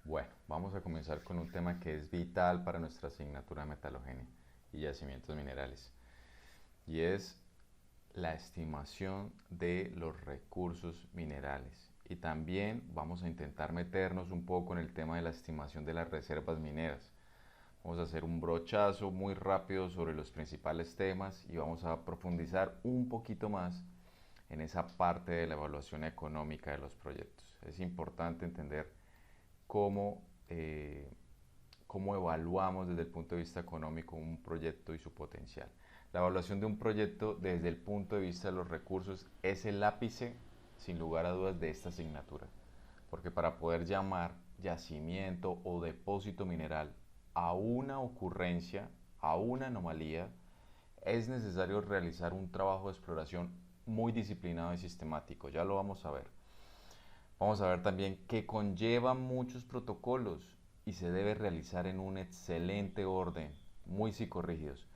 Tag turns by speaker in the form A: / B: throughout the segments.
A: Bueno, vamos a comenzar con un tema que es vital para nuestra asignatura de metalogenia y yacimientos minerales, y es la estimación de los recursos minerales. Y también vamos a intentar meternos un poco en el tema de la estimación de las reservas mineras. Vamos a hacer un brochazo muy rápido sobre los principales temas y vamos a profundizar un poquito más en esa parte de la evaluación económica de los proyectos. Es importante entender cómo, cómo evaluamos desde el punto de vista económico un proyecto y su potencial. La evaluación de un proyecto desde el punto de vista de los recursos es el ápice, sin lugar a dudas, de esta asignatura. Porque para poder llamar yacimiento o depósito mineral a una ocurrencia, a una anomalía, es necesario realizar un trabajo de exploración muy disciplinado y sistemático. Ya lo vamos a ver. Vamos a ver también que conlleva muchos protocolos y se debe realizar en un excelente orden, muy psicorrígidos.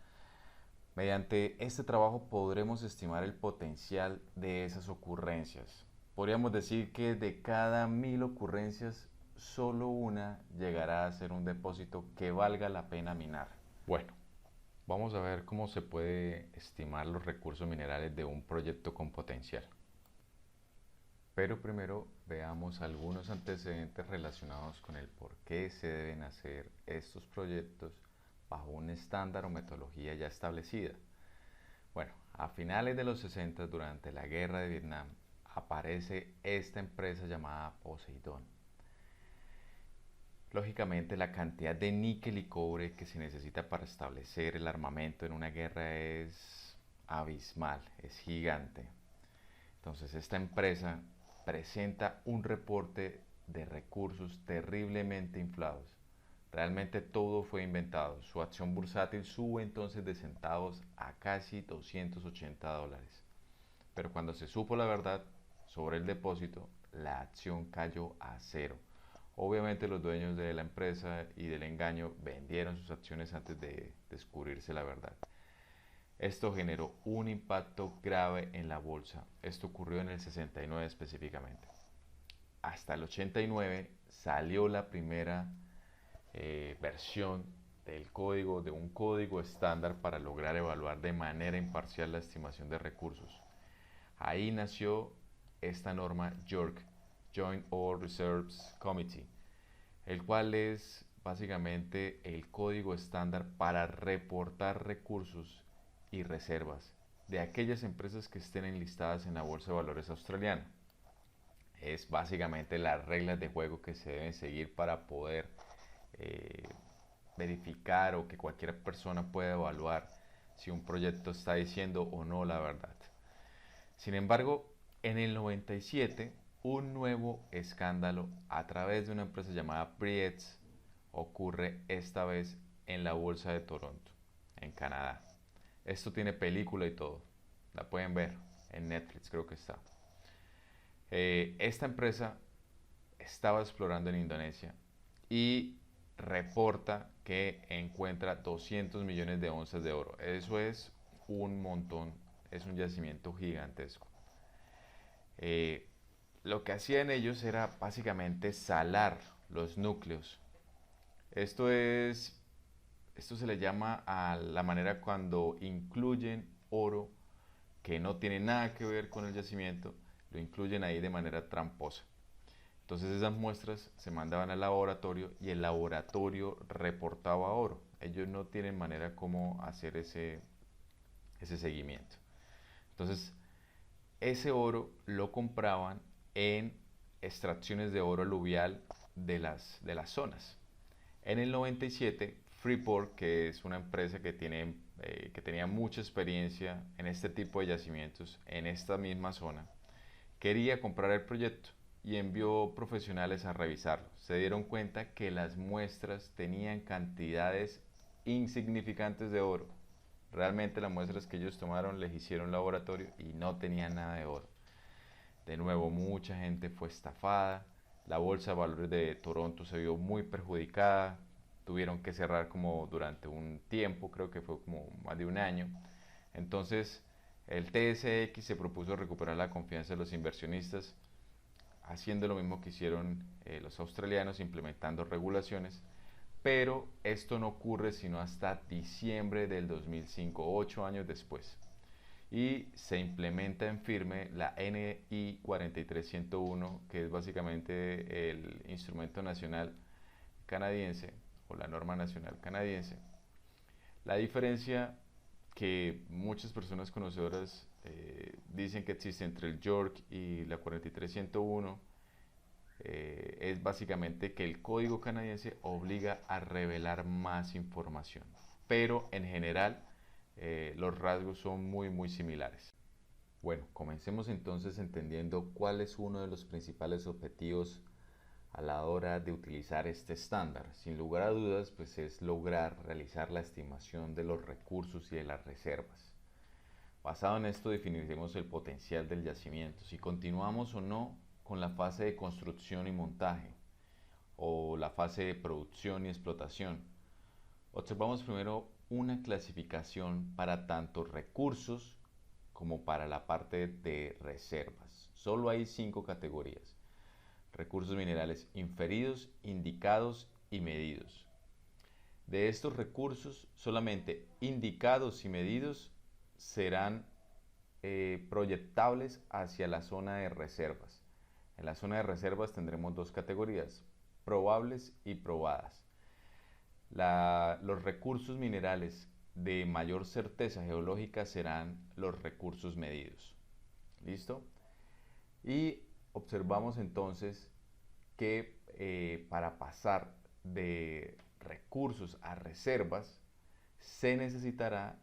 A: Mediante este trabajo podremos estimar el potencial de esas ocurrencias. Podríamos decir que de cada 1000 ocurrencias, solo una llegará a ser un depósito que valga la pena minar. Bueno, vamos a ver cómo se puede estimar los recursos minerales de un proyecto con potencial. Pero primero veamos algunos antecedentes relacionados con el por qué se deben hacer estos proyectos bajo un estándar o metodología ya establecida. Bueno, a finales de los 60, durante la guerra de Vietnam, aparece esta empresa llamada Poseidón. Lógicamente, la cantidad de níquel y cobre que se necesita para establecer el armamento en una guerra es abismal, es gigante. Entonces, esta empresa presenta un reporte de recursos terriblemente inflados. Realmente todo fue inventado. Su acción bursátil sube entonces de centavos a casi $280. Pero cuando se supo la verdad sobre el depósito, la acción cayó a cero. Obviamente los dueños de la empresa y del engaño vendieron sus acciones antes de descubrirse la verdad. Esto generó un impacto grave en la bolsa. Esto ocurrió en el 69 específicamente. Hasta el 89 salió la primera versión del código, de un código estándar para lograr evaluar de manera imparcial la estimación de recursos. Ahí nació esta norma JORC, Joint All Reserves Committee, el cual es básicamente el código estándar para reportar recursos y reservas de aquellas empresas que estén enlistadas en la Bolsa de Valores australiana. Es básicamente las reglas de juego que se deben seguir para poder eh, verificar o que cualquier persona pueda evaluar si un proyecto está diciendo o no la verdad. Sin embargo, en el 97, un nuevo escándalo a través de una empresa llamada Prietz ocurre esta vez en la bolsa de Toronto, en Canadá. Esto tiene película y todo. La pueden ver en Netflix, creo que está. Esta empresa estaba explorando en Indonesia y reporta que encuentra 200 millones de onzas de oro. Eso es un montón, es un yacimiento gigantesco. Eh, lo que hacían ellos era básicamente salar los núcleos. Esto es, esto se le llama a la manera cuando incluyen oro que no tiene nada que ver con el yacimiento, lo incluyen ahí de manera tramposa. Entonces esas muestras se mandaban al laboratorio y el laboratorio reportaba oro. Ellos no tienen manera como hacer ese seguimiento. Entonces ese oro lo compraban en extracciones de oro aluvial de las zonas. En el 97, Freeport, que es una empresa que tenía mucha experiencia en este tipo de yacimientos en esta misma zona, quería comprar el proyecto y envió profesionales a revisarlo. Se dieron cuenta que las muestras tenían cantidades insignificantes de oro. Realmente las muestras que ellos tomaron les hicieron laboratorio y no tenían nada de oro. De nuevo, mucha gente fue estafada. La bolsa de valores de Toronto se vio muy perjudicada. Tuvieron que cerrar como durante un tiempo, creo que fue como más de un año. Entonces, el TSX se propuso recuperar la confianza de los inversionistas haciendo lo mismo que hicieron los australianos, implementando regulaciones, pero esto no ocurre sino hasta diciembre del 2005, 8 años después. Y se implementa en firme la NI 43101, que es básicamente el instrumento nacional canadiense o la norma nacional canadiense. La diferencia que muchas personas conocedoras dicen que existe entre el York y la 43101 es básicamente que el código canadiense obliga a revelar más información, pero en general los rasgos son muy similares. Bueno, comencemos entonces entendiendo cuál es uno de los principales objetivos a la hora de utilizar este estándar. Sin lugar a dudas, pues es lograr realizar la estimación de los recursos y de las reservas. Basado en esto definiremos el potencial del yacimiento, si continuamos o no con la fase de construcción y montaje o la fase de producción y explotación. Observamos primero una clasificación para tanto recursos como para la parte de reservas. Solo hay 5 categorías: recursos minerales inferidos, indicados y medidos. De estos recursos, solamente indicados y medidos serán proyectables hacia la zona de reservas. En la zona de reservas tendremos 2 categorías: probables y probadas. Los recursos minerales de mayor certeza geológica serán los recursos medidos. ¿Listo? Y observamos entonces que para pasar de recursos a reservas se necesitará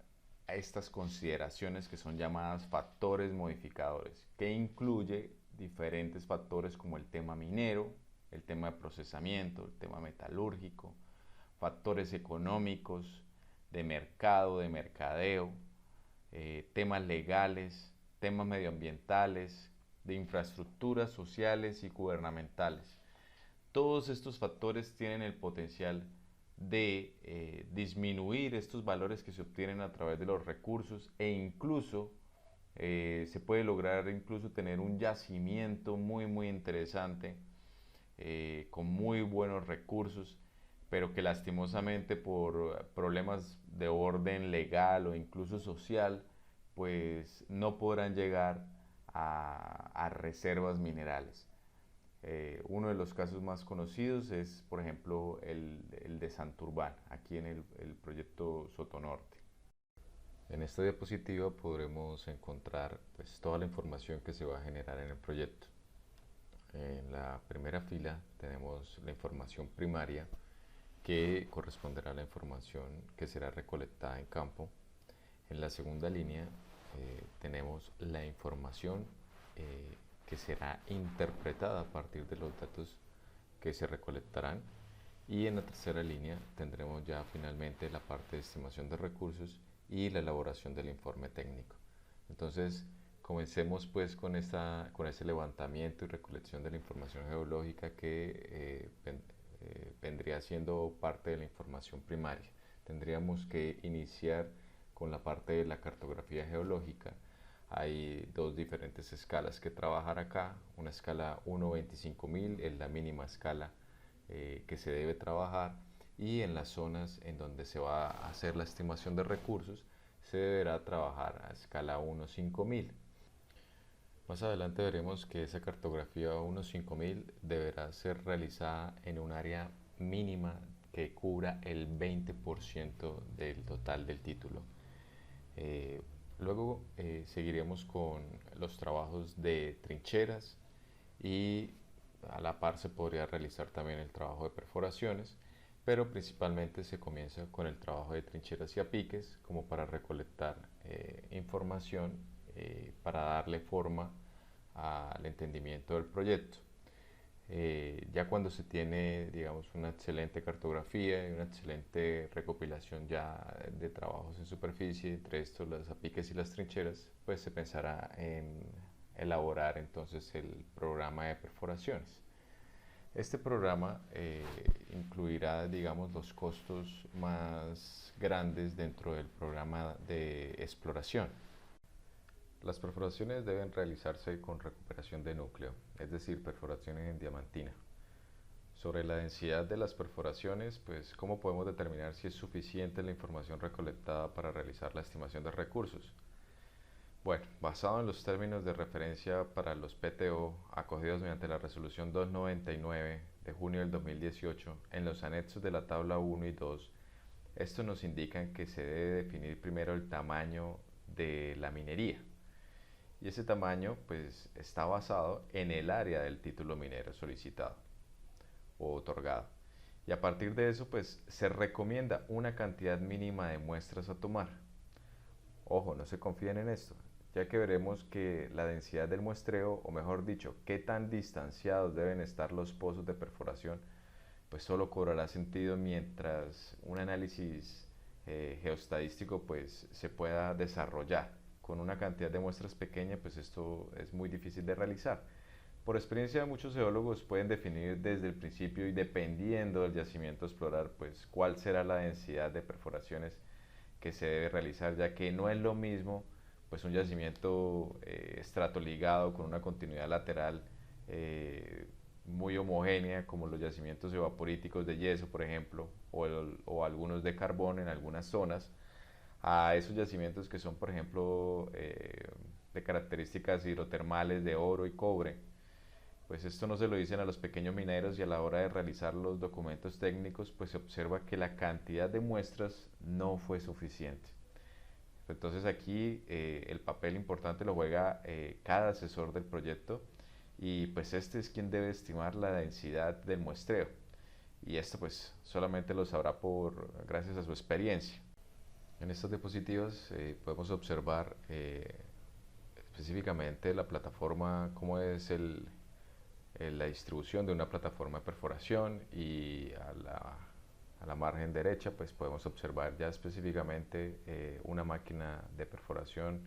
A: estas consideraciones que son llamadas factores modificadores, que incluye diferentes factores como el tema minero, el tema de procesamiento, el tema metalúrgico, factores económicos, de mercado, de mercadeo, temas legales, temas medioambientales, de infraestructuras sociales y gubernamentales. Todos estos factores tienen el potencial de disminuir estos valores que se obtienen a través de los recursos, e incluso se puede lograr incluso tener un yacimiento muy interesante con muy buenos recursos, pero que lastimosamente por problemas de orden legal o incluso social, pues no podrán llegar a reservas minerales. Uno de los casos más conocidos es, por ejemplo, el de Santurbán, aquí en el proyecto Sotonorte. En esta diapositiva podremos encontrar pues, toda la información que se va a generar en el proyecto. En la primera fila tenemos la información primaria, que corresponderá a la información que será recolectada en campo. En la segunda línea tenemos la información que será interpretada a partir de los datos que se recolectarán, y en la tercera línea tendremos ya finalmente la parte de estimación de recursos y la elaboración del informe técnico. Entonces comencemos pues con ese levantamiento y recolección de la información geológica que vendría siendo parte de la información primaria. Tendríamos que iniciar con la parte de la cartografía geológica. Hay 2 diferentes escalas que trabajar acá. Una escala 1/25.000 es la mínima escala que se debe trabajar, y en las zonas en donde se va a hacer la estimación de recursos se deberá trabajar a escala 1/5000. Más adelante veremos que esa cartografía 1/5000 deberá ser realizada en un área mínima que cubra el 20% del total del título. Luego seguiremos con los trabajos de trincheras, y a la par se podría realizar también el trabajo de perforaciones, pero principalmente se comienza con el trabajo de trincheras y a piques como para recolectar información para darle forma al entendimiento del proyecto. Ya cuando se tiene, digamos, una excelente cartografía y una excelente recopilación ya de trabajos en superficie, entre estos las apiques y las trincheras, pues se pensará en elaborar entonces el programa de perforaciones. Este programa incluirá, digamos, los costos más grandes dentro del programa de exploración.
B: Las perforaciones deben realizarse con recuperación de núcleo, es decir, perforaciones en diamantina. Sobre la densidad de las perforaciones, pues ¿cómo podemos determinar si es suficiente la información recolectada para realizar la estimación de recursos? Bueno, basado en los términos de referencia para los PTO acogidos mediante la resolución 299 de junio del 2018 en los anexos de la tabla 1 y 2, estos nos indican que se debe definir primero el tamaño de la minería. Y ese tamaño pues está basado en el área del título minero solicitado o otorgado. Y a partir de eso pues se recomienda una cantidad mínima de muestras a tomar. Ojo, no se confíen en esto, ya que veremos que la densidad del muestreo, o mejor dicho, qué tan distanciados deben estar los pozos de perforación, pues solo cobrará sentido mientras un análisis geostadístico pues se pueda desarrollar. Con una cantidad de muestras pequeña, pues esto es muy difícil de realizar. Por experiencia, muchos geólogos pueden definir desde el principio y dependiendo del yacimiento a explorar, pues cuál será la densidad de perforaciones que se debe realizar, ya que no es lo mismo pues un yacimiento estratoligado con una continuidad lateral muy homogénea como los yacimientos evaporíticos de yeso, por ejemplo, o algunos de carbón en algunas zonas, a esos yacimientos que son, por ejemplo, de características hidrotermales de oro y cobre. Pues esto no se lo dicen a los pequeños mineros y a la hora de realizar los documentos técnicos, pues se observa que la cantidad de muestras no fue suficiente. Entonces aquí el papel importante lo juega cada asesor del proyecto y pues este es quien debe estimar la densidad del muestreo y esto pues solamente lo sabrá gracias a su experiencia. En estas diapositivas podemos observar específicamente la plataforma, cómo es la distribución de una plataforma de perforación y a la margen derecha pues podemos observar ya específicamente una máquina de perforación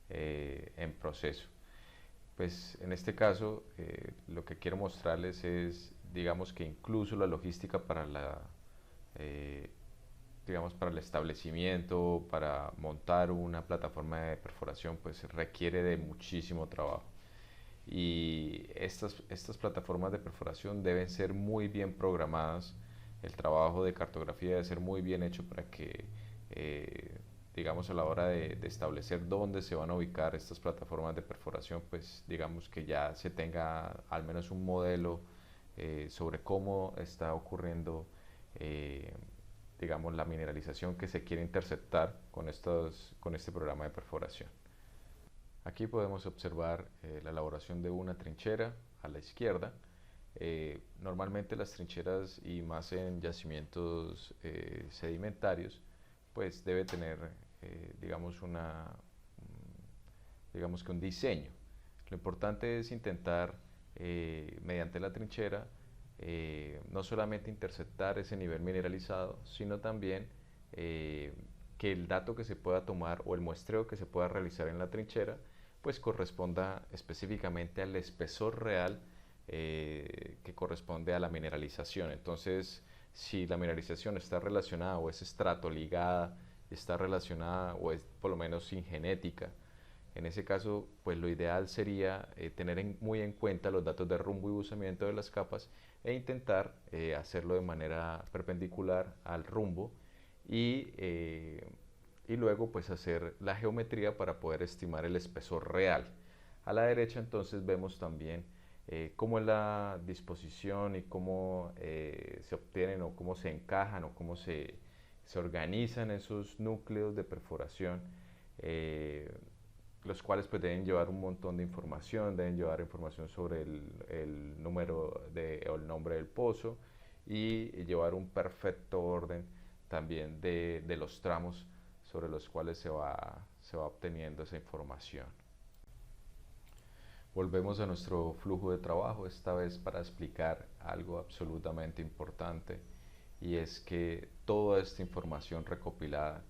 B: en proceso. Pues en este caso lo que quiero mostrarles es digamos que incluso la logística para eh, digamos para el establecimiento, para montar una plataforma de perforación pues requiere de muchísimo trabajo y estas plataformas de perforación deben ser muy bien programadas, el trabajo de cartografía debe ser muy bien hecho para que, digamos, a la hora de establecer dónde se van a ubicar estas plataformas de perforación, pues digamos que ya se tenga al menos un modelo sobre cómo está ocurriendo, eh, digamos, la mineralización que se quiere interceptar con este programa de perforación. Aquí podemos observar la elaboración de una trinchera a la izquierda. Normalmente las trincheras y más en yacimientos sedimentarios pues debe tener digamos digamos que un diseño. Lo importante es intentar mediante la trinchera no solamente interceptar ese nivel mineralizado, sino también que el dato que se pueda tomar o el muestreo que se pueda realizar en la trinchera pues corresponda específicamente al espesor real que corresponde a la mineralización. Entonces, si la mineralización está relacionada o es estratoligada, está relacionada o es por lo menos sin genética, en ese caso, pues lo ideal sería tener muy en cuenta los datos de rumbo y buzamiento de las capas e intentar hacerlo de manera perpendicular al rumbo y, y luego pues hacer la geometría para poder estimar el espesor real. A la derecha entonces vemos también cómo es la disposición y cómo se obtienen o cómo se encajan o cómo se organizan esos núcleos de perforación. Los cuales pues deben llevar un montón de información, deben llevar información sobre el número o el nombre del pozo y llevar un perfecto orden también de los tramos sobre los cuales se va obteniendo esa información. Volvemos a nuestro flujo de trabajo, esta vez para explicar algo absolutamente importante y es que toda esta información recopilada,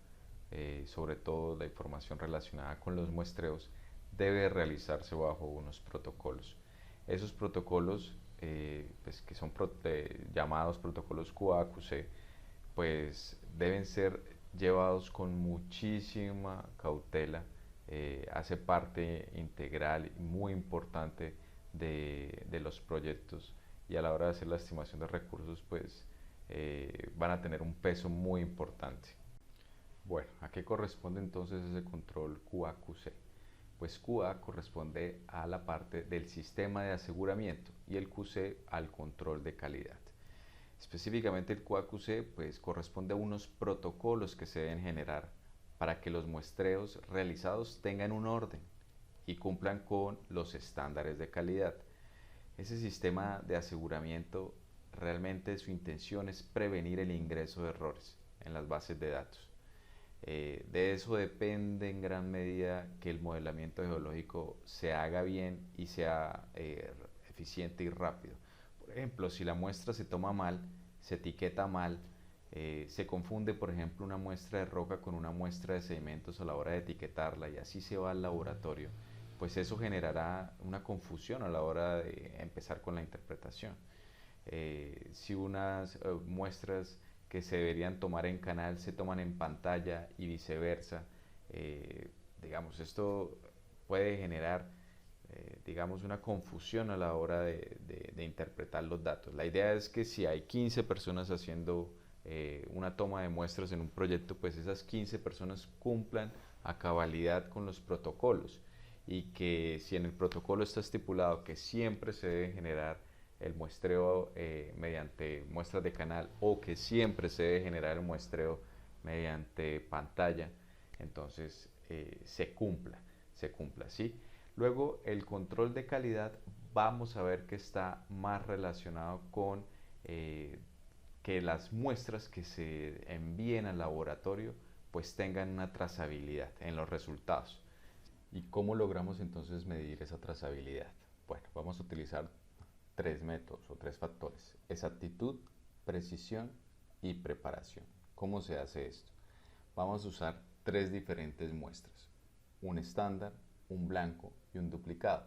B: sobre todo la información relacionada con los muestreos, debe realizarse bajo unos protocolos. Esos protocolos, pues, que son llamados protocolos QA/QC, pues deben ser llevados con muchísima cautela hace parte integral y muy importante de los proyectos, y a la hora de hacer la estimación de recursos pues van a tener un peso muy importante. Bueno, ¿a qué corresponde entonces ese control QA/QC? Pues QA corresponde a la parte del sistema de aseguramiento y el QC al control de calidad. Específicamente el QA/QC pues corresponde a unos protocolos que se deben generar para que los muestreos realizados tengan un orden y cumplan con los estándares de calidad. Ese sistema de aseguramiento realmente su intención es prevenir el ingreso de errores en las bases de datos. De eso depende en gran medida que el modelamiento geológico se haga bien y sea eficiente y rápido. Por ejemplo, si la muestra se toma mal, se etiqueta mal, se confunde, por ejemplo, una muestra de roca con una muestra de sedimentos a la hora de etiquetarla y así se va al laboratorio, pues eso generará una confusión a la hora de empezar con la interpretación. Si unas muestras que se deberían tomar en canal se toman en pantalla y viceversa, digamos, esto puede generar digamos una confusión a la hora de interpretar los datos. La idea es que si hay 15 personas haciendo una toma de muestras en un proyecto, pues esas 15 personas cumplan a cabalidad con los protocolos, y que si en el protocolo está estipulado que siempre se debe generar el muestreo mediante muestras de canal, o que siempre se debe generar el muestreo mediante pantalla, entonces se cumpla, ¿sí? Luego el control de calidad vamos a ver que está más relacionado con que las muestras que se envíen al laboratorio pues tengan una trazabilidad en los resultados. ¿Y cómo logramos entonces medir esa trazabilidad? Bueno, vamos a utilizar tres métodos o tres factores: exactitud, precisión y preparación. ¿Cómo se hace esto? Vamos a usar tres diferentes muestras: un estándar, un blanco y un duplicado.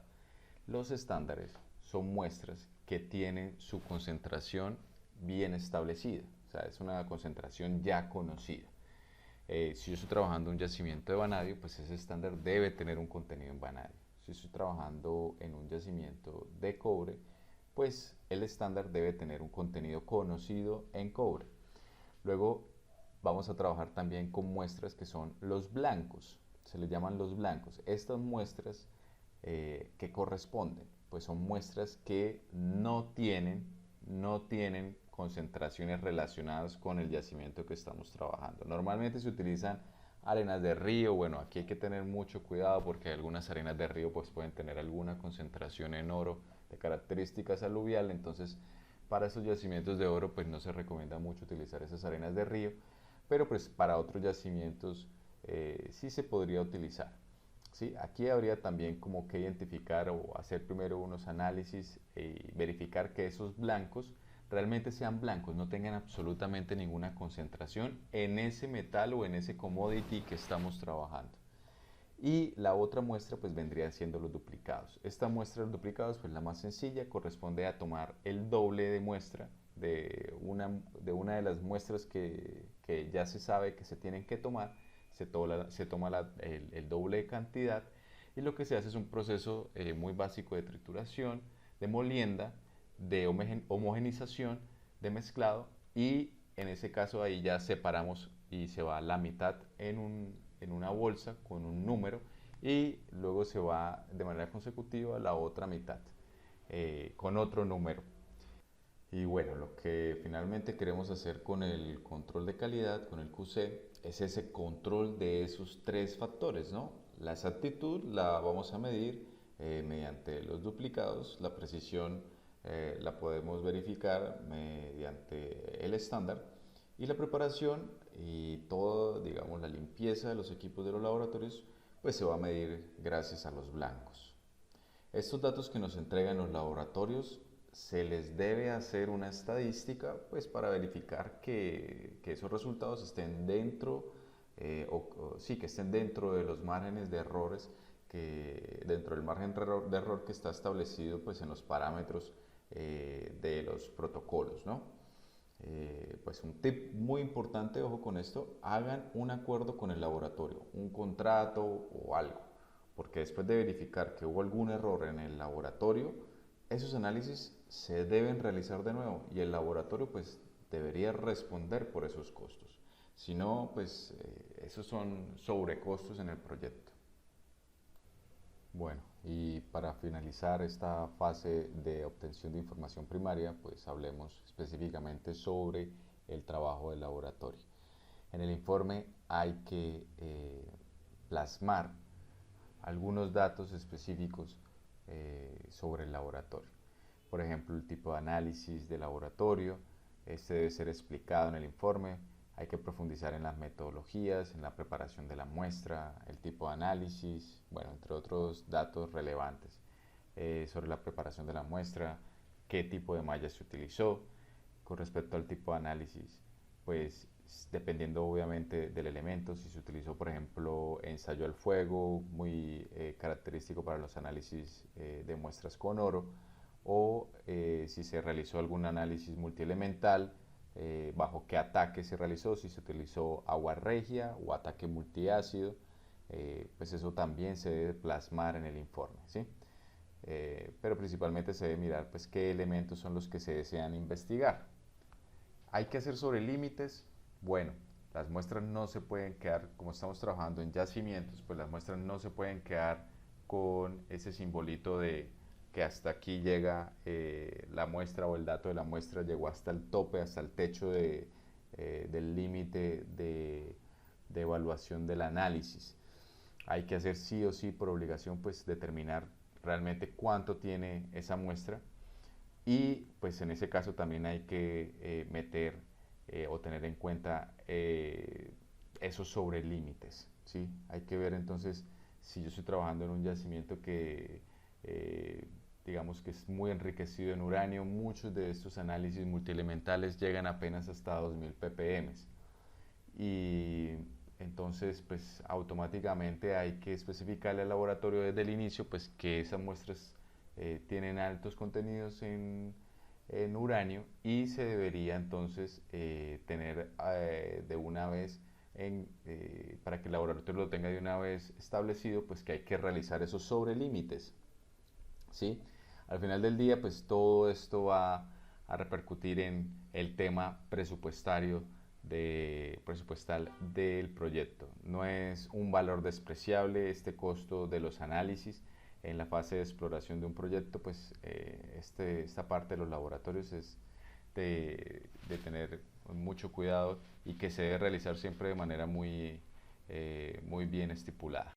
B: Los estándares son muestras que tienen su concentración bien establecida, o sea, es una concentración ya conocida. Si yo estoy trabajando en un yacimiento de vanadio, pues ese estándar debe tener un contenido en vanadio. Si estoy trabajando en un yacimiento de cobre, pues el estándar debe tener un contenido conocido en cobre. Luego vamos a trabajar también con muestras que son los blancos, se les llaman los blancos. Estas muestras que corresponden, pues son muestras que no tienen concentraciones relacionadas con el yacimiento que estamos trabajando. Normalmente se utilizan arenas de río. Bueno, aquí hay que tener mucho cuidado porque algunas arenas de río pues pueden tener alguna concentración en oro de características aluviales, entonces para esos yacimientos de oro pues no se recomienda mucho utilizar esas arenas de río, pero pues para otros yacimientos sí se podría utilizar. ¿Sí? Aquí habría también como que identificar o hacer primero unos análisis y verificar que esos blancos realmente sean blancos, no tengan absolutamente ninguna concentración en ese metal o en ese commodity que estamos trabajando. Y la otra muestra pues vendría siendo los duplicados. Esta muestra de los duplicados pues la más sencilla, corresponde a tomar el doble de muestra de una de las muestras que ya se sabe que se tienen que tomar. Se toma el doble de cantidad, y lo que se hace es un proceso muy básico de trituración, de molienda, de homogenización, de mezclado, y en ese caso ahí ya separamos y se va la mitad en una bolsa con un número, y luego se va de manera consecutiva la otra mitad con otro número. Y bueno, lo que finalmente queremos hacer con el control de calidad, con el QC, es ese control de esos tres factores, ¿no? La exactitud la vamos a medir mediante los duplicados, la precisión la podemos verificar mediante el estándar, y la preparación y todo, digamos, la limpieza de los equipos de los laboratorios, pues se va a medir gracias a los blancos. Estos datos que nos entregan los laboratorios se les debe hacer una estadística pues para verificar que esos resultados estén dentro sí, que estén dentro de los márgenes de errores, dentro del margen de error que está establecido pues en los parámetros de los protocolos, ¿no? Pues un tip muy importante, ojo con esto: hagan un acuerdo con el laboratorio, un contrato o algo,
A: porque después de verificar que hubo algún error en el laboratorio, esos análisis se deben realizar de nuevo y el laboratorio pues debería responder por esos costos. Si no, pues esos son sobrecostos en el proyecto. Bueno, y para finalizar esta fase de obtención de información primaria, pues hablemos específicamente sobre el trabajo del laboratorio. En el informe hay que plasmar algunos datos específicos sobre el laboratorio. Por ejemplo, el tipo de análisis de laboratorio, este debe ser explicado en el informe. Hay que profundizar en las metodologías, en la preparación de la muestra, el tipo de análisis, bueno, entre otros datos relevantes sobre la preparación de la muestra, qué tipo de malla se utilizó. Con respecto al tipo de análisis, pues dependiendo obviamente del elemento, si se utilizó por ejemplo ensayo al fuego, muy característico para los análisis de muestras con oro, o si se realizó algún análisis multielemental, bajo qué ataque se realizó, si se utilizó agua regia o ataque multiácido, pues eso también se debe plasmar en el informe, ¿sí? Pero principalmente se debe mirar pues qué elementos son los que se desean investigar. ¿Hay que hacer sobre límites? Bueno, las muestras no se pueden quedar, como estamos trabajando en yacimientos, pues las muestras no se pueden quedar con ese simbolito de que hasta aquí llega la muestra o el dato de la muestra llegó hasta el tope, hasta el techo del límite de evaluación del análisis. Hay que hacer sí o sí por obligación pues determinar realmente cuánto tiene esa muestra y pues en ese caso también hay que meter o tener en cuenta esos sobrelímites, ¿sí? Hay que ver entonces si yo estoy trabajando en un yacimiento que digamos que es muy enriquecido en uranio, muchos de estos análisis multielementales llegan apenas hasta 2000 ppm y entonces pues automáticamente hay que especificarle al laboratorio desde el inicio pues que esas muestras tienen altos contenidos en uranio y se debería entonces tener de una vez para que el laboratorio lo tenga de una vez establecido, pues que hay que realizar esos sobrelímites, ¿sí? Al final del día, pues todo esto va a repercutir en el tema presupuestal del proyecto. No es un valor despreciable este costo de los análisis. En la fase de exploración de un proyecto, pues esta parte de los laboratorios es de tener mucho cuidado y que se debe realizar siempre de manera muy bien estipulada.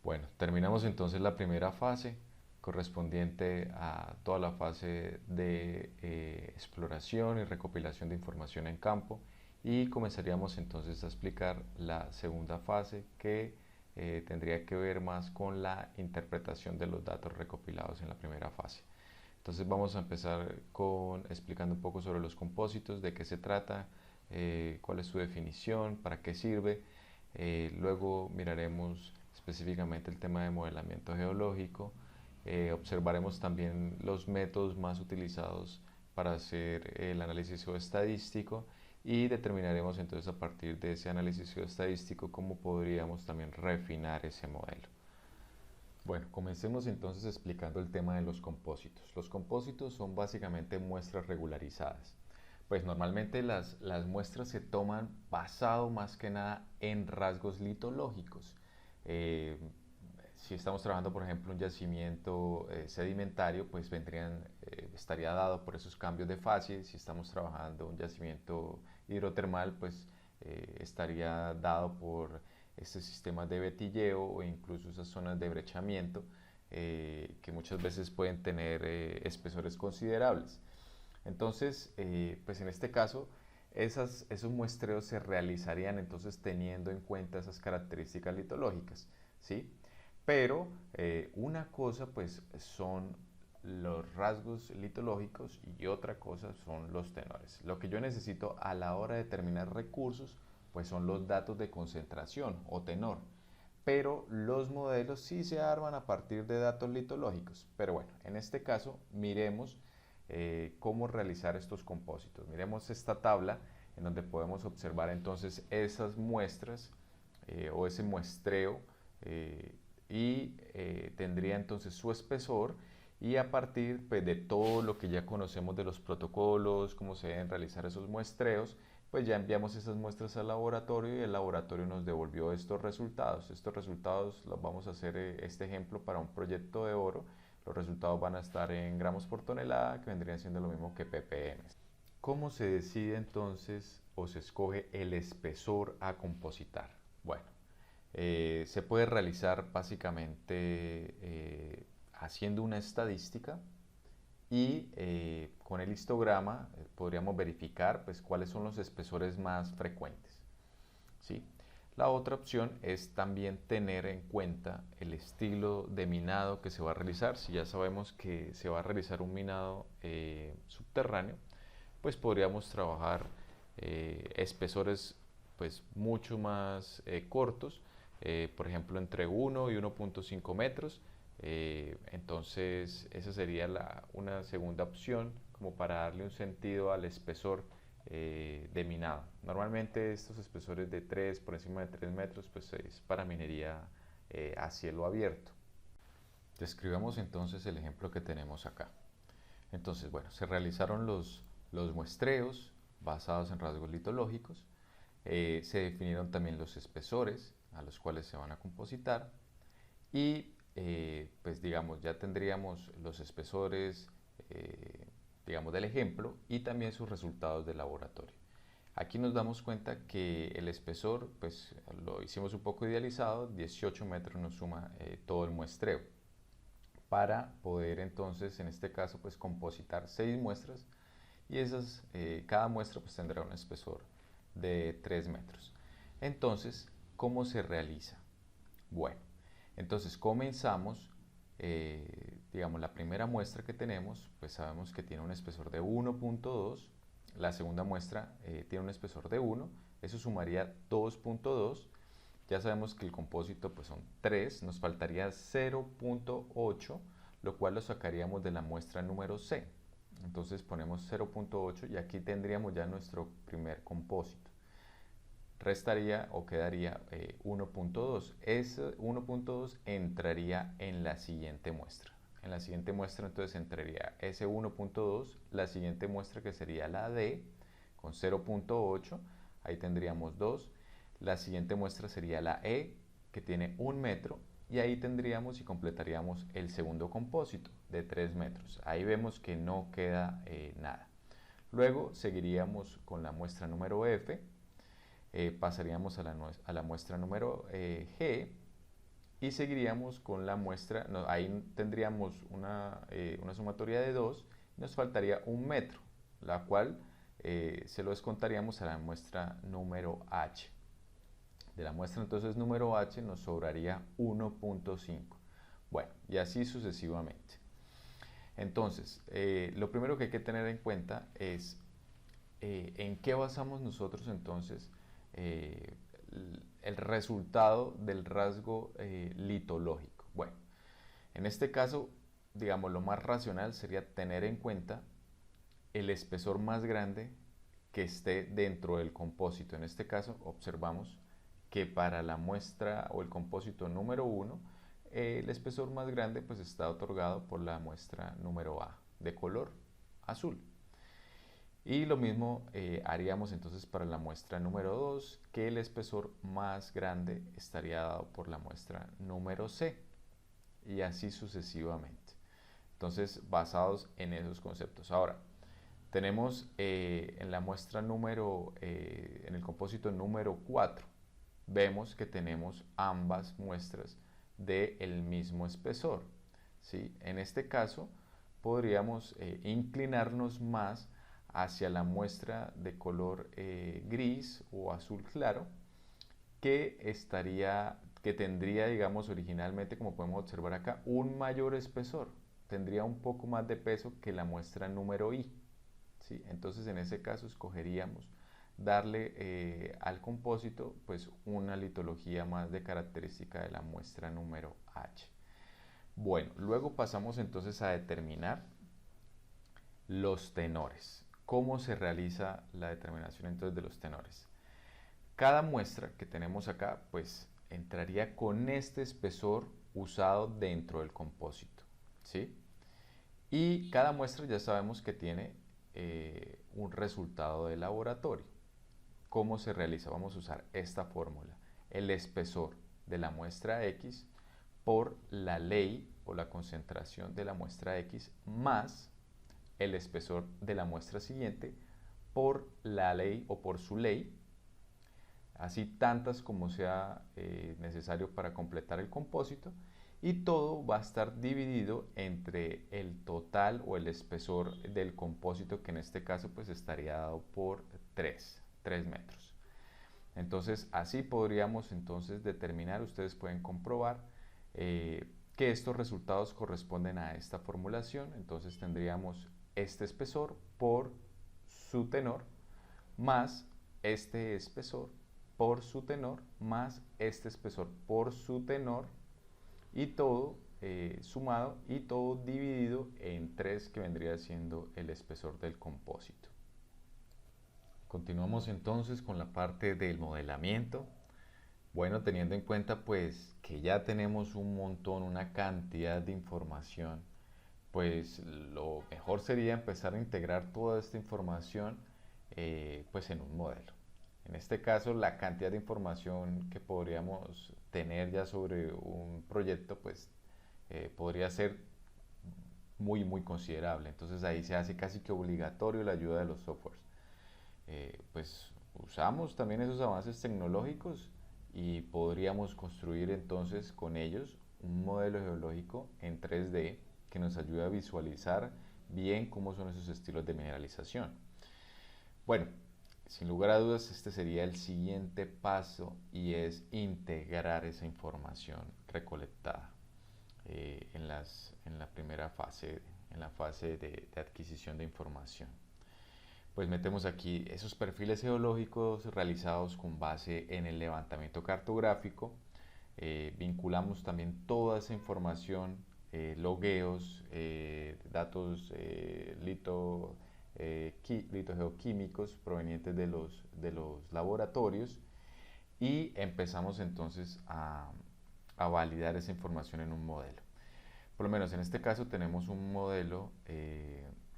A: Bueno, terminamos entonces la primera fase correspondiente a toda la fase de exploración y recopilación de información en campo y comenzaríamos entonces a explicar la segunda fase que tendría que ver más con la interpretación de los datos recopilados en la primera fase. Entonces vamos a empezar con explicando un poco sobre los compósitos, de qué se trata, cuál es su definición, para qué sirve. Luego miraremos específicamente el tema de modelamiento geológico. Observaremos también los métodos más utilizados para hacer el análisis geoestadístico y determinaremos entonces a partir de ese análisis geoestadístico cómo podríamos también refinar ese modelo. Bueno, comencemos entonces explicando el tema de los compósitos. Los compósitos son básicamente muestras regularizadas. Pues normalmente las muestras se toman basado más que nada en rasgos litológicos. Eh, si estamos trabajando, por ejemplo, un yacimiento sedimentario, pues estaría dado por esos cambios de fase. Si estamos trabajando un yacimiento hidrotermal, pues estaría dado por estos sistemas de vetilleo o incluso esas zonas de brechamiento que muchas veces pueden tener espesores considerables. Entonces, pues en este caso, esos muestreos se realizarían entonces teniendo en cuenta esas características litológicas, ¿sí? Pero una cosa pues son los rasgos litológicos y otra cosa son los tenores. Lo que yo necesito a la hora de determinar recursos pues son los datos de concentración o tenor. Pero los modelos sí se arman a partir de datos litológicos. Pero bueno, en este caso miremos cómo realizar estos compósitos. Miremos esta tabla en donde podemos observar entonces esas muestras o ese muestreo y tendría entonces su espesor, y a partir pues, de todo lo que ya conocemos de los protocolos, cómo se deben realizar esos muestreos, pues ya enviamos esas muestras al laboratorio y el laboratorio nos devolvió estos resultados. Estos resultados los vamos a hacer, este ejemplo, para un proyecto de oro. Los resultados van a estar en gramos por tonelada, que vendrían siendo lo mismo que ppm. ¿Cómo se decide entonces o se escoge el espesor a compositar? Bueno, se puede realizar básicamente haciendo una estadística y con el histograma podríamos verificar pues, cuáles son los espesores más frecuentes, ¿sí? La otra opción es también tener en cuenta el estilo de minado que se va a realizar. Si ya sabemos que se va a realizar un minado subterráneo, pues podríamos trabajar espesores pues mucho más cortos, por ejemplo entre 1 y 1.5 metros. Entonces esa sería una segunda opción como para darle un sentido al espesor de minado. Normalmente estos espesores de 3, por encima de 3 metros, pues es para minería a cielo abierto. Describamos entonces el ejemplo que tenemos acá. Entonces, bueno, se realizaron los muestreos basados en rasgos litológicos, se definieron también los espesores a los cuales se van a compositar y pues digamos ya tendríamos los espesores digamos del ejemplo y también sus resultados de laboratorio. Aquí nos damos cuenta que el espesor pues lo hicimos un poco idealizado, 18 metros nos suma todo el muestreo para poder entonces en este caso pues compositar 6 muestras y esas, cada muestra pues tendrá un espesor de 3 metros. Entonces, ¿cómo se realiza? Bueno, entonces comenzamos, digamos la primera muestra que tenemos, pues sabemos que tiene un espesor de 1.2, la segunda muestra tiene un espesor de 1, eso sumaría 2.2, ya sabemos que el compósito pues son 3, nos faltaría 0.8, lo cual lo sacaríamos de la muestra número C. Entonces ponemos 0.8 y aquí tendríamos ya nuestro primer compósito. Restaría o quedaría 1.2. Ese 1.2 entraría en la siguiente muestra. En la siguiente muestra entonces entraría ese 1.2, la siguiente muestra que sería la D con 0.8, ahí tendríamos 2. La siguiente muestra sería la E que tiene 1 metro y ahí tendríamos y completaríamos el segundo compósito de 3 metros. Ahí vemos que no queda nada. Luego seguiríamos con la muestra número F, pasaríamos a la muestra número G y seguiríamos con la muestra, no, ahí tendríamos una sumatoria de 2, nos faltaría 1 metro, la cual se lo descontaríamos a la muestra número H. De la muestra entonces número H nos sobraría 1.5. Bueno, y así sucesivamente. Entonces, lo primero que hay que tener en cuenta es en qué basamos nosotros entonces el resultado del rasgo litológico. Bueno, en este caso, digamos, lo más racional sería tener en cuenta el espesor más grande que esté dentro del compósito. En este caso, observamos que para la muestra o el compósito número 1, el espesor más grande pues está otorgado por la muestra número A, de color azul. Y lo mismo haríamos entonces para la muestra número 2, que el espesor más grande estaría dado por la muestra número C, y así sucesivamente. Entonces, basados en esos conceptos. Ahora, tenemos en la muestra número, en el compósito número 4, vemos que tenemos ambas muestras del mismo espesor, ¿sí? En este caso, podríamos inclinarnos más hacia la muestra de color gris o azul claro, que tendría, digamos, originalmente, como podemos observar acá, un mayor espesor, tendría un poco más de peso que la muestra número I, ¿sí? Entonces, en ese caso, escogeríamos darle al compósito pues una litología más de característica de la muestra número H. Bueno, luego pasamos entonces a determinar los tenores. ¿Cómo se realiza la determinación entonces de los tenores? Cada muestra que tenemos acá pues entraría con este espesor usado dentro del compósito, ¿sí? Y cada muestra ya sabemos que tiene un resultado de laboratorio. ¿Cómo se realiza? Vamos a usar esta fórmula. El espesor de la muestra X por la ley o la concentración de la muestra X más el espesor de la muestra siguiente por la ley o por su ley, así tantas como sea necesario para completar el compósito, y todo va a estar dividido entre el total o el espesor del compósito, que en este caso pues estaría dado por 3 metros. Entonces así podríamos entonces determinar, ustedes pueden comprobar que estos resultados corresponden a esta formulación. Entonces tendríamos este espesor por su tenor más este espesor por su tenor más este espesor por su tenor, y todo sumado y todo dividido en 3, que vendría siendo el espesor del compósito. Continuamos entonces con la parte del modelamiento. Bueno, teniendo en cuenta pues que ya tenemos un montón, una cantidad de información, pues lo mejor sería empezar a integrar toda esta información pues en un modelo. En este caso, la cantidad de información que podríamos tener ya sobre un proyecto pues podría ser muy considerable. Entonces ahí se hace casi que obligatorio la ayuda de los softwares. Pues usamos también esos avances tecnológicos y podríamos construir entonces con ellos un modelo geológico en 3D que nos ayude a visualizar bien cómo son esos estilos de mineralización. Bueno, sin lugar a dudas este sería el siguiente paso, y es integrar esa información recolectada en la primera fase, en la fase de adquisición de información. Pues metemos aquí esos perfiles geológicos realizados con base en el levantamiento cartográfico. Vinculamos también toda esa información, logueos, datos litogeoquímicos provenientes de los laboratorios, y empezamos entonces a validar esa información en un modelo. Por lo menos en este caso tenemos un modelo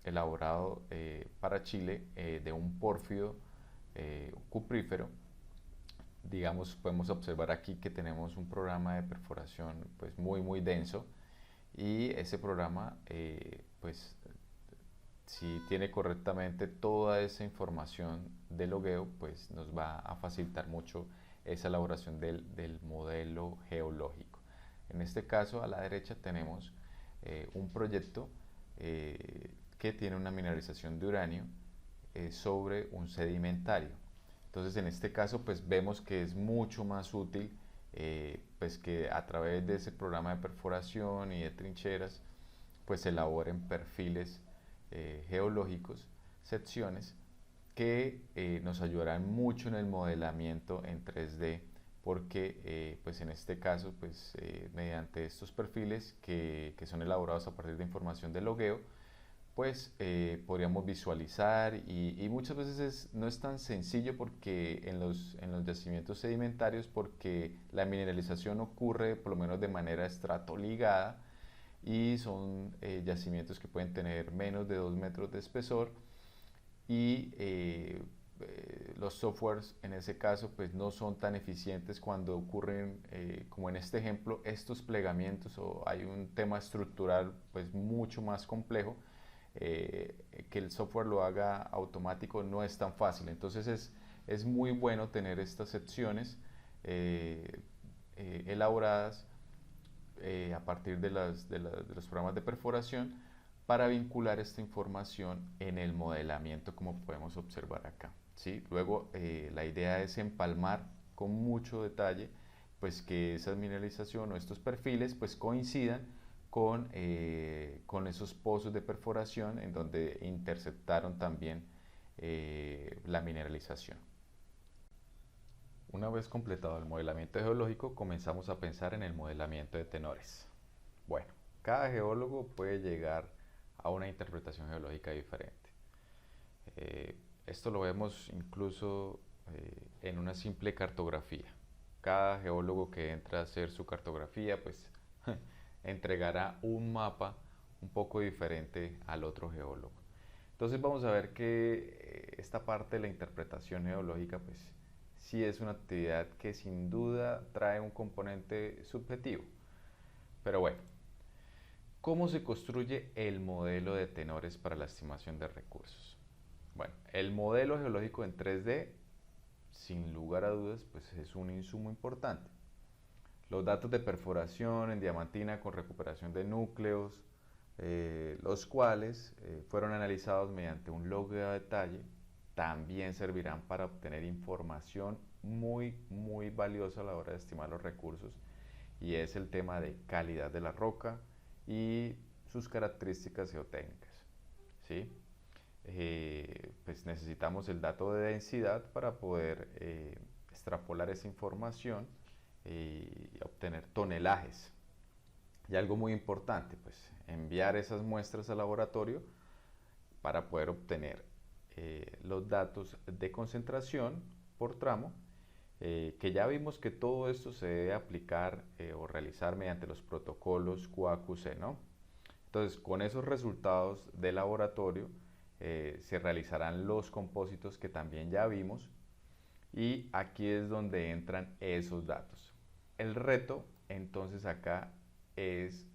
A: elaborado para Chile de un pórfido cuprífero. Digamos, podemos observar aquí que tenemos un programa de perforación pues muy denso, y ese programa pues si tiene correctamente toda esa información de logueo, pues nos va a facilitar mucho esa elaboración del modelo geológico. En este caso, a la derecha tenemos un proyecto que tiene una mineralización de uranio sobre un sedimentario. Entonces, en este caso, pues vemos que es mucho más útil pues que a través de ese programa de perforación y de trincheras, pues se elaboren perfiles geológicos, secciones que nos ayudarán mucho en el modelamiento en 3D, porque pues en este caso pues mediante estos perfiles que son elaborados a partir de información de logueo, pues podríamos visualizar, y muchas veces no es tan sencillo porque en los yacimientos sedimentarios, porque la mineralización ocurre por lo menos de manera estratoligada, y son yacimientos que pueden tener menos de 2 metros de espesor, y los softwares en ese caso pues no son tan eficientes cuando ocurren como en este ejemplo estos plegamientos, o hay un tema estructural pues mucho más complejo. Que el software lo haga automático no es tan fácil. Entonces es muy bueno tener estas secciones elaboradas a partir de los programas de perforación, para vincular esta información en el modelamiento, como podemos observar acá, ¿sí? Luego la idea es empalmar con mucho detalle pues que esa mineralización o estos perfiles pues coincidan con esos pozos de perforación en donde interceptaron también la mineralización. Una vez completado el modelamiento geológico, comenzamos a pensar en el modelamiento de tenores. Bueno, cada geólogo puede llegar a una interpretación geológica diferente. Esto lo vemos incluso en una simple cartografía. Cada geólogo que entra a hacer su cartografía pues entregará un mapa un poco diferente al otro geólogo. Entonces vamos a ver que esta parte de la interpretación geológica, pues sí es una actividad que sin duda trae un componente subjetivo. Pero bueno, ¿cómo se construye el modelo de tenores para la estimación de recursos? Bueno, el modelo geológico en 3D, sin lugar a dudas, pues es un insumo importante. Los datos de perforación en diamantina con recuperación de núcleos, los cuales fueron analizados mediante un log de detalle, también servirán para obtener información muy valiosa a la hora de estimar los recursos, y es el tema de calidad de la roca y sus características geotécnicas, ¿sí? Pues necesitamos el dato de densidad para poder extrapolar esa información y obtener tonelajes. Y algo muy importante, pues enviar esas muestras al laboratorio para poder obtener los datos de concentración por tramo, que ya vimos que todo esto se debe aplicar o realizar mediante los protocolos QA/QC, ¿no? Entonces, con esos resultados de laboratorio se realizarán los compósitos que también ya vimos, y aquí es donde entran esos datos. El reto entonces acá es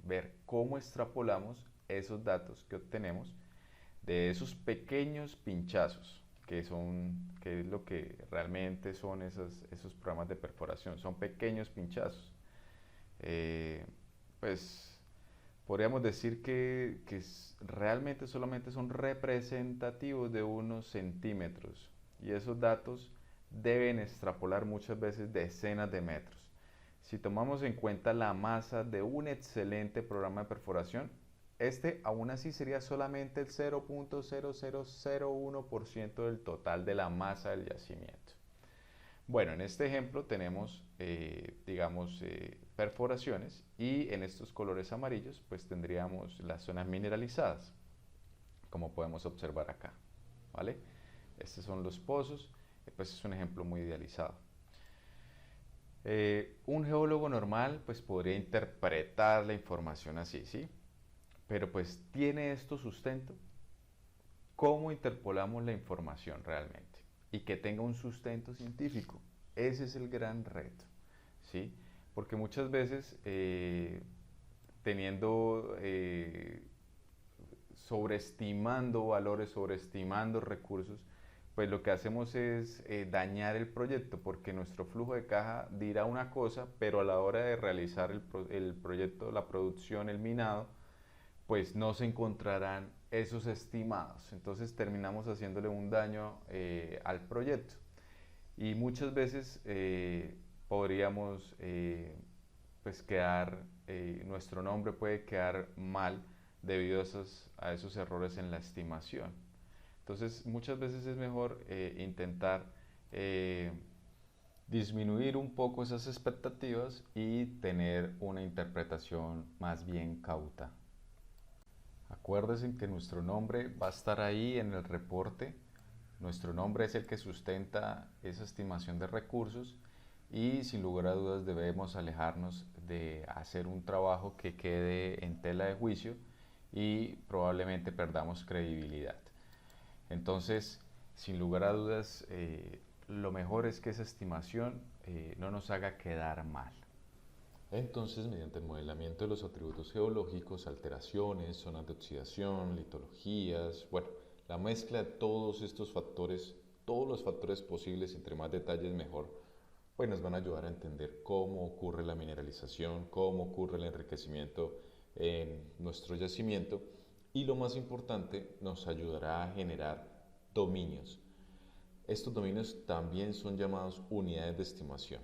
A: ver cómo extrapolamos esos datos que obtenemos de esos pequeños pinchazos, que es lo que realmente son esos programas de perforación, son pequeños pinchazos. Eh, pues podríamos decir que realmente solamente son representativos de unos centímetros, y esos datos deben extrapolar muchas veces decenas de metros. Si tomamos en cuenta la masa de un excelente programa de perforación, este aún así sería solamente el 0.0001% del total de la masa del yacimiento. Bueno, en este ejemplo tenemos, digamos, perforaciones, y en estos colores amarillos pues tendríamos las zonas mineralizadas, como podemos observar acá, ¿vale? Estos son los pozos, pues es un ejemplo muy idealizado. Un geólogo normal pues podría interpretar la información así, ¿sí? Pero pues ¿tiene esto sustento? ¿Cómo interpolamos la información realmente? Y que tenga un sustento científico. Ese es el gran reto, ¿sí? Porque muchas veces teniendo, sobreestimando valores, sobreestimando recursos, pues lo que hacemos es dañar el proyecto, porque nuestro flujo de caja dirá una cosa, pero a la hora de realizar el proyecto, la producción, el minado, pues no se encontrarán esos estimados. Entonces terminamos haciéndole un daño al proyecto, y muchas veces podríamos pues quedar, nuestro nombre puede quedar mal debido a esos errores en la estimación. Entonces muchas veces es mejor intentar eh, disminuir un poco esas expectativas y tener una interpretación más bien cauta. Acuérdense que nuestro nombre va a estar ahí en el reporte. Nuestro nombre es el que sustenta esa estimación de recursos, y sin lugar a dudas debemos alejarnos de hacer un trabajo que quede en tela de juicio y probablemente perdamos credibilidad. Entonces, sin lugar a dudas, lo mejor es que esa estimación no nos haga quedar mal.
B: Entonces, mediante el modelamiento de los atributos geológicos, alteraciones, zonas de oxidación, litologías, bueno, la mezcla de todos estos factores, todos los factores posibles, entre más detalles mejor, pues nos van a ayudar a entender cómo ocurre la mineralización, cómo ocurre el enriquecimiento en nuestro yacimiento, y lo más importante, nos ayudará a generar dominios. Estos dominios también son llamados unidades de estimación.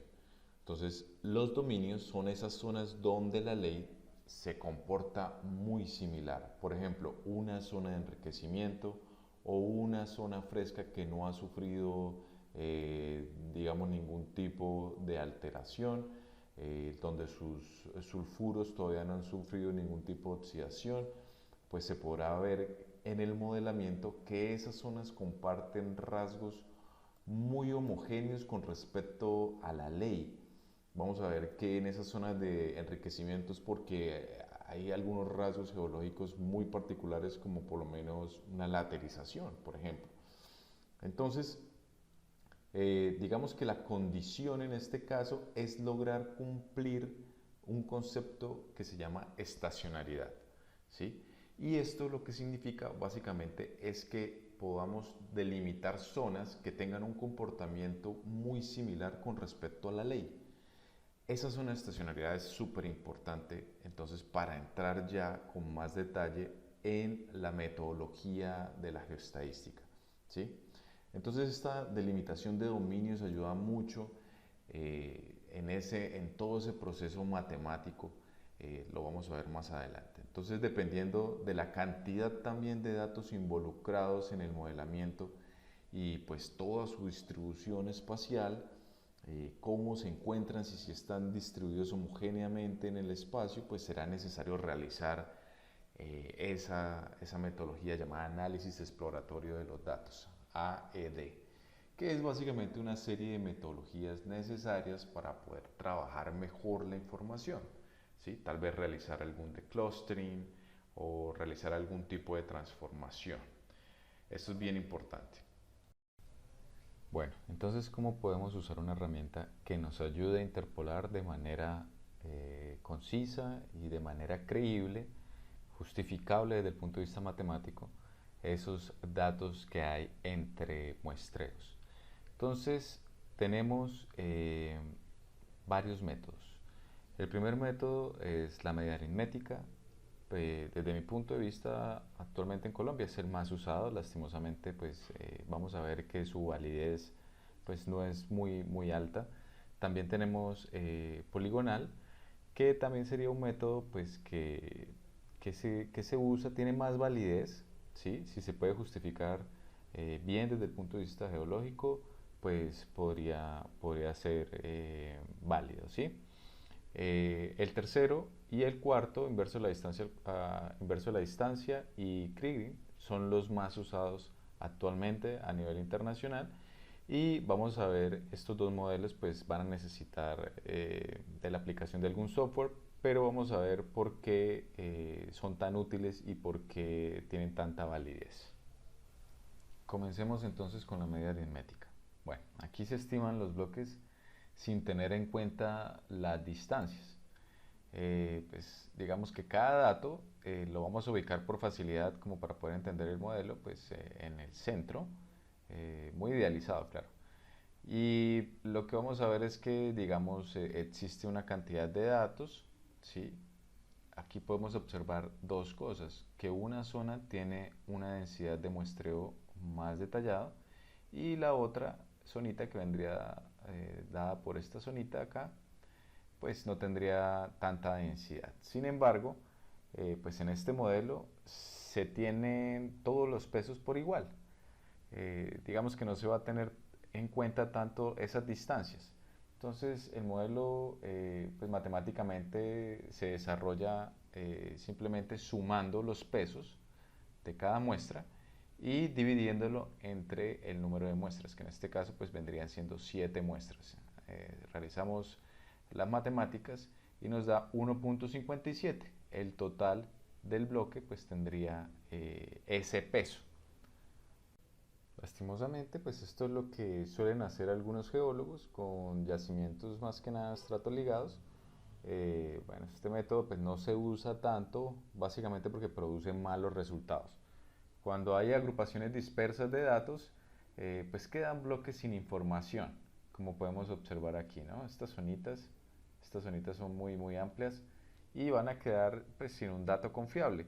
B: Entonces, los dominios son esas zonas donde la ley se comporta muy similar. Por ejemplo, una zona de enriquecimiento o una zona fresca que no ha sufrido, digamos, ningún tipo de alteración, donde sus sulfuros todavía no han sufrido ningún tipo de oxidación, pues se podrá ver en el modelamiento que esas zonas comparten rasgos muy homogéneos con respecto a la ley. Vamos a ver que en esas zonas de enriquecimientos, porque hay algunos rasgos geológicos muy particulares, como por lo menos una laterización, por ejemplo. Entonces, digamos que la condición en este caso es lograr cumplir un concepto que se llama estacionalidad, ¿sí? Y esto lo que significa básicamente es que podamos delimitar zonas que tengan un comportamiento muy similar con respecto a la ley. Esa zona de estacionalidad es súper importante, entonces, para entrar ya con más detalle en la metodología de la geoestadística, ¿sí? Entonces, esta delimitación de dominios ayuda mucho en todo ese proceso matemático. Lo vamos a ver más adelante. Entonces, dependiendo de la cantidad también de datos involucrados en el modelamiento y pues toda su distribución espacial, cómo se encuentran, si están distribuidos homogéneamente en el espacio, pues será necesario realizar esa metodología llamada análisis exploratorio de los datos, AED, que es básicamente una serie de metodologías necesarias para poder trabajar mejor la información, ¿sí? Tal vez realizar algún declustering o realizar algún tipo de transformación. Esto es bien importante.
A: Bueno, entonces, ¿cómo podemos usar una herramienta que nos ayude a interpolar de manera concisa y de manera creíble, justificable desde el punto de vista matemático, esos datos que hay entre muestreos? Entonces, tenemos varios métodos. El primer método es la medida aritmética. Desde mi punto de vista, actualmente en Colombia es el más usado. Lastimosamente, pues vamos a ver que su validez pues no es muy alta. También tenemos poligonal, que también sería un método pues que se usa, tiene más validez, ¿sí? Si se puede justificar bien desde el punto de vista geológico, pues podría ser válido, ¿sí? El tercero y el cuarto, inverso de la distancia y Kriging, son los más usados actualmente a nivel internacional. Y vamos a ver, estos dos modelos pues van a necesitar de la aplicación de algún software, pero vamos a ver por qué son tan útiles y por qué tienen tanta validez. Comencemos entonces con la medida aritmética. Bueno, aquí se estiman los bloques sin tener en cuenta las distancias. Pues digamos que cada dato lo vamos a ubicar por facilidad, como para poder entender el modelo, pues en el centro, muy idealizado, claro. Y lo que vamos a ver es que, digamos, existe una cantidad de datos, ¿sí? Aquí podemos observar dos cosas: que una zona tiene una densidad de muestreo más detallado y la otra zonita, que vendría dada por esta zonita acá, pues no tendría tanta densidad. Sin embargo, pues en este modelo se tienen todos los pesos por igual. Digamos que no se va a tener en cuenta tanto esas distancias. Entonces el modelo pues matemáticamente se desarrolla simplemente sumando los pesos de cada muestra y dividiéndolo entre el número de muestras, que en este caso pues vendrían siendo 7 muestras. Realizamos las matemáticas y nos da 1.57. El total del bloque pues tendría ese peso. Lastimosamente, pues esto es lo que suelen hacer algunos geólogos con yacimientos más que nada estratoligados. Bueno, este método pues no se usa tanto, básicamente porque produce malos resultados. Cuando hay agrupaciones dispersas de datos, pues quedan bloques sin información, como podemos observar aquí, ¿no? Estas zonitas son muy amplias y van a quedar pues sin un dato confiable.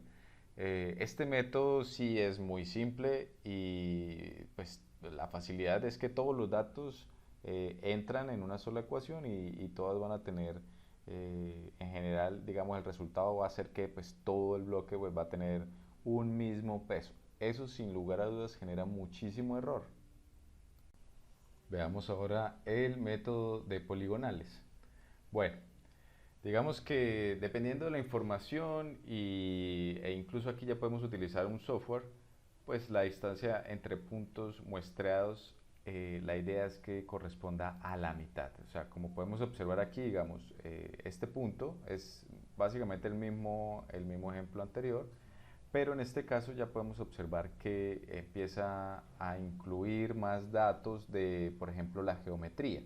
A: Este método sí es muy simple y pues la facilidad es que todos los datos entran en una sola ecuación y todas van a tener, en general, digamos, el resultado va a ser que pues todo el bloque pues, va a tener un mismo peso. Eso sin lugar a dudas genera muchísimo error. Veamos ahora el método de poligonales. Bueno, digamos que dependiendo de la información e incluso aquí ya podemos utilizar un software, pues la distancia entre puntos muestreados la idea es que corresponda a la mitad. O sea, como podemos observar aquí, digamos, este punto es básicamente el mismo ejemplo anterior, pero en este caso ya podemos observar que empieza a incluir más datos de, por ejemplo, la geometría.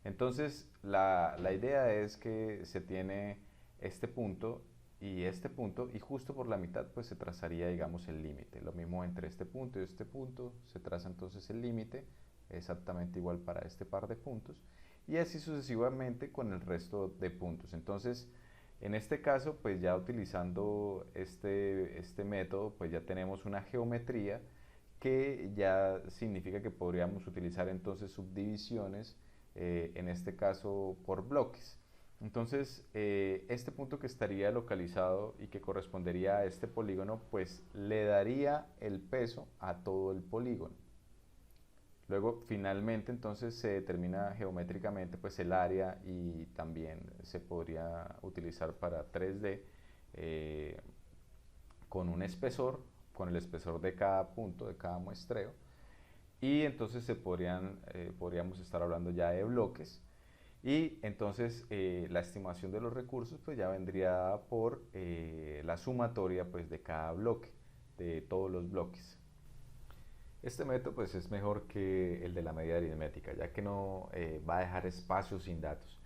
A: Entonces, la idea es que se tiene este punto, y justo por la mitad pues se trazaría, digamos, el límite. Lo mismo entre este punto y este punto, se traza entonces el límite, exactamente igual para este par de puntos, y así sucesivamente con el resto de puntos. Entonces, en este caso, pues ya utilizando este método, pues ya tenemos una geometría que ya significa que podríamos utilizar entonces subdivisiones, en este caso por bloques. Entonces, este punto que estaría localizado y que correspondería a este polígono, pues le daría el peso a todo el polígono. Luego, finalmente, entonces se determina geométricamente pues el área, y también se podría utilizar para 3D, con un espesor, con el espesor de cada punto, de cada muestreo, y entonces podríamos estar hablando ya de bloques, y entonces la estimación de los recursos pues ya vendría por la sumatoria pues de cada bloque, de todos los bloques. Este método pues es mejor que el de la medida aritmética, ya que no va a dejar espacios sin datos.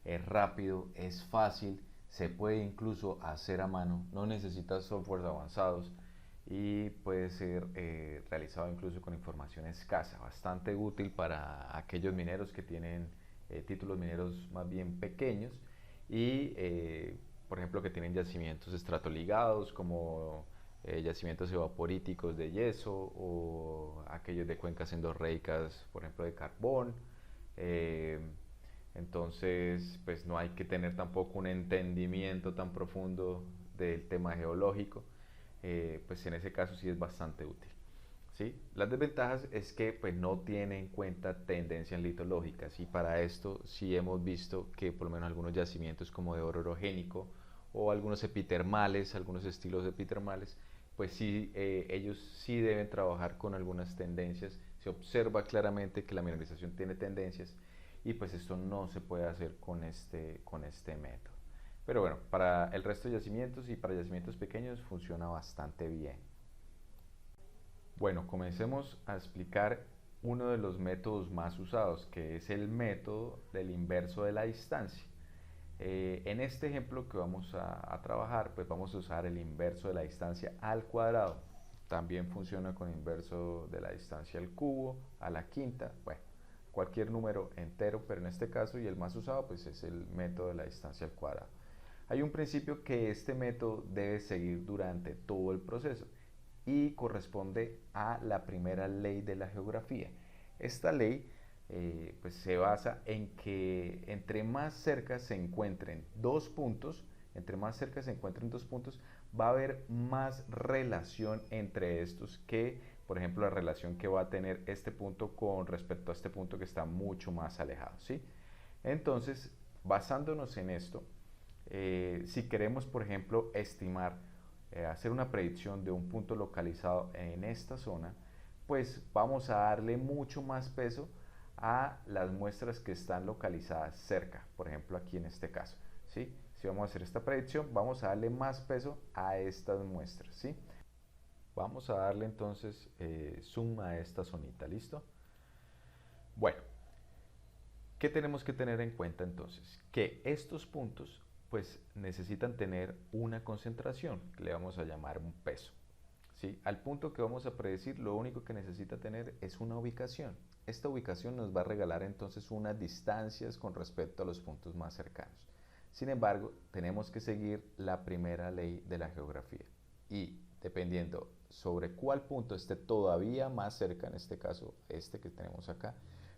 A: Es rápido, es fácil, se puede incluso hacer a mano, no necesita softwares avanzados, y puede ser realizado incluso con información escasa, bastante útil para aquellos mineros que tienen títulos mineros más bien pequeños, y por ejemplo que tienen yacimientos estratoligados como yacimientos evaporíticos de yeso, o aquellos de cuencas endorreicas, por ejemplo de carbón. eh, entonces, pues no hay que tener tampoco un entendimiento tan profundo del tema geológico, pues en ese caso sí es bastante útil. ¿Sí? Las desventajas es que pues no tiene en cuenta tendencias litológicas, y para esto sí hemos visto que por lo menos algunos yacimientos como de oro orogénico, o algunos epitermales, algunos estilos epitermales, pues sí, ellos sí deben trabajar con algunas tendencias. Se observa claramente que la mineralización tiene tendencias, y pues esto no se puede hacer con este método. Pero bueno, para el resto de yacimientos y para yacimientos pequeños funciona bastante bien. Bueno, comencemos a explicar uno de los métodos más usados, que es el método del inverso de la distancia. En este ejemplo que vamos a trabajar, pues vamos a usar el inverso de la distancia al cuadrado. También funciona con inverso de la distancia al cubo, a la quinta, bueno, cualquier número entero, pero en este caso, y el más usado, pues es el método de la distancia al cuadrado. Hay un principio que este método debe seguir durante todo el proceso, y corresponde a la primera ley de la geografía. Esta ley pues se basa en que entre más cerca se encuentren dos puntos, va a haber más relación entre estos que, por ejemplo, la relación que va a tener este punto con respecto a este punto que está mucho más alejado, ¿sí? Entonces, basándonos en esto, si queremos, por ejemplo, estimar, hacer una predicción de un punto localizado en esta zona, pues vamos a darle mucho más peso a las muestras que están localizadas cerca, por ejemplo aquí en este caso, ¿sí? Si vamos a hacer esta predicción, vamos a darle más peso a estas muestras, ¿sí? Vamos a darle entonces zoom a esta zonita, ¿listo? Bueno, ¿qué tenemos que tener en cuenta entonces? Que estos puntos pues necesitan tener una concentración, que le vamos a llamar un peso. ¿Sí? Al punto que vamos a predecir, lo único que necesita tener es una ubicación. Esta ubicación nos va a regalar entonces unas distancias con respecto a los puntos más cercanos. Sin embargo, tenemos que seguir la primera ley de la geografía, y dependiendo sobre cuál punto esté todavía más cerca, en este caso este que tenemos acá,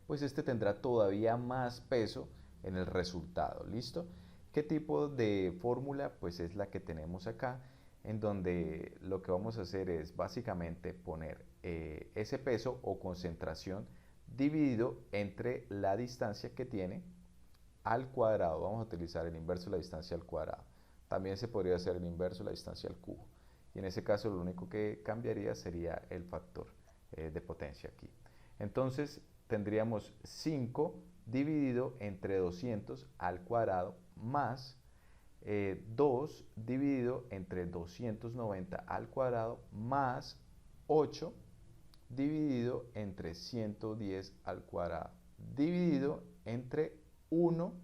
A: pues este tendrá todavía más peso en el resultado. ¿Listo? ¿Qué tipo de fórmula? Pues es la que tenemos acá, en donde lo que vamos a hacer es básicamente poner ese peso o concentración dividido entre la distancia que tiene al cuadrado. Vamos a utilizar el inverso de la distancia al cuadrado. También se podría hacer el inverso de la distancia al cubo. Y en ese caso lo único que cambiaría sería el factor de potencia aquí. Entonces,
B: tendríamos 5 dividido entre 200 al cuadrado más 2 dividido entre 290 al cuadrado más 8 dividido entre 110 al cuadrado dividido entre 1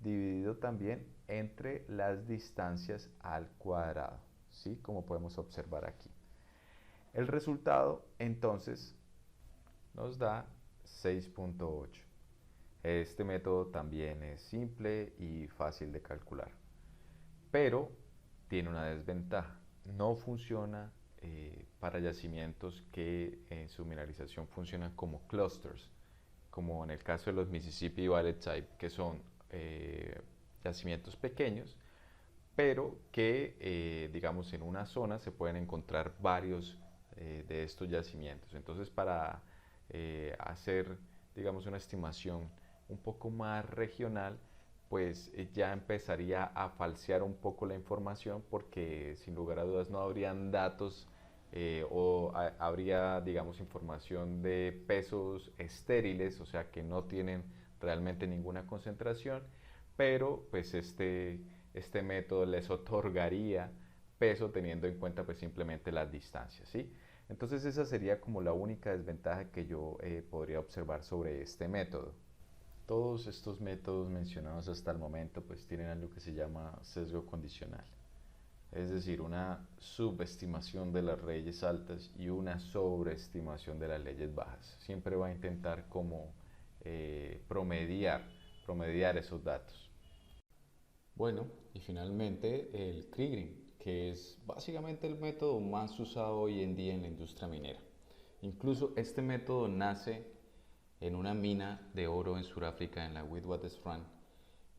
B: dividido también entre las distancias al cuadrado, ¿sí? Como podemos observar aquí. El resultado entonces nos da 6.8. Este método también es simple y fácil de calcular, pero tiene una desventaja. No funciona para yacimientos que en su mineralización funcionan como clusters, como en el caso de los Mississippi Valley Type, que son yacimientos pequeños, pero que digamos en una zona se pueden encontrar varios de estos yacimientos. Entonces, para hacer digamos una estimación un poco más regional, pues ya empezaría a falsear un poco la información, porque sin lugar a dudas no habrían datos habría, digamos, información de pesos estériles, o sea que no tienen realmente ninguna concentración, pero pues este método les otorgaría peso teniendo en cuenta pues simplemente las distancias, ¿sí? Entonces esa sería como la única desventaja que yo podría observar sobre este método. Todos estos métodos mencionados hasta el momento pues tienen algo que se llama sesgo condicional, es decir, una subestimación de las leyes altas y una sobreestimación de las leyes bajas. Siempre va a intentar como promediar esos datos.
C: Bueno, y finalmente el kriging, que es básicamente el método más usado hoy en día en la industria minera. Incluso este método nace en una mina de oro en Sudáfrica, en la Witwatersrand,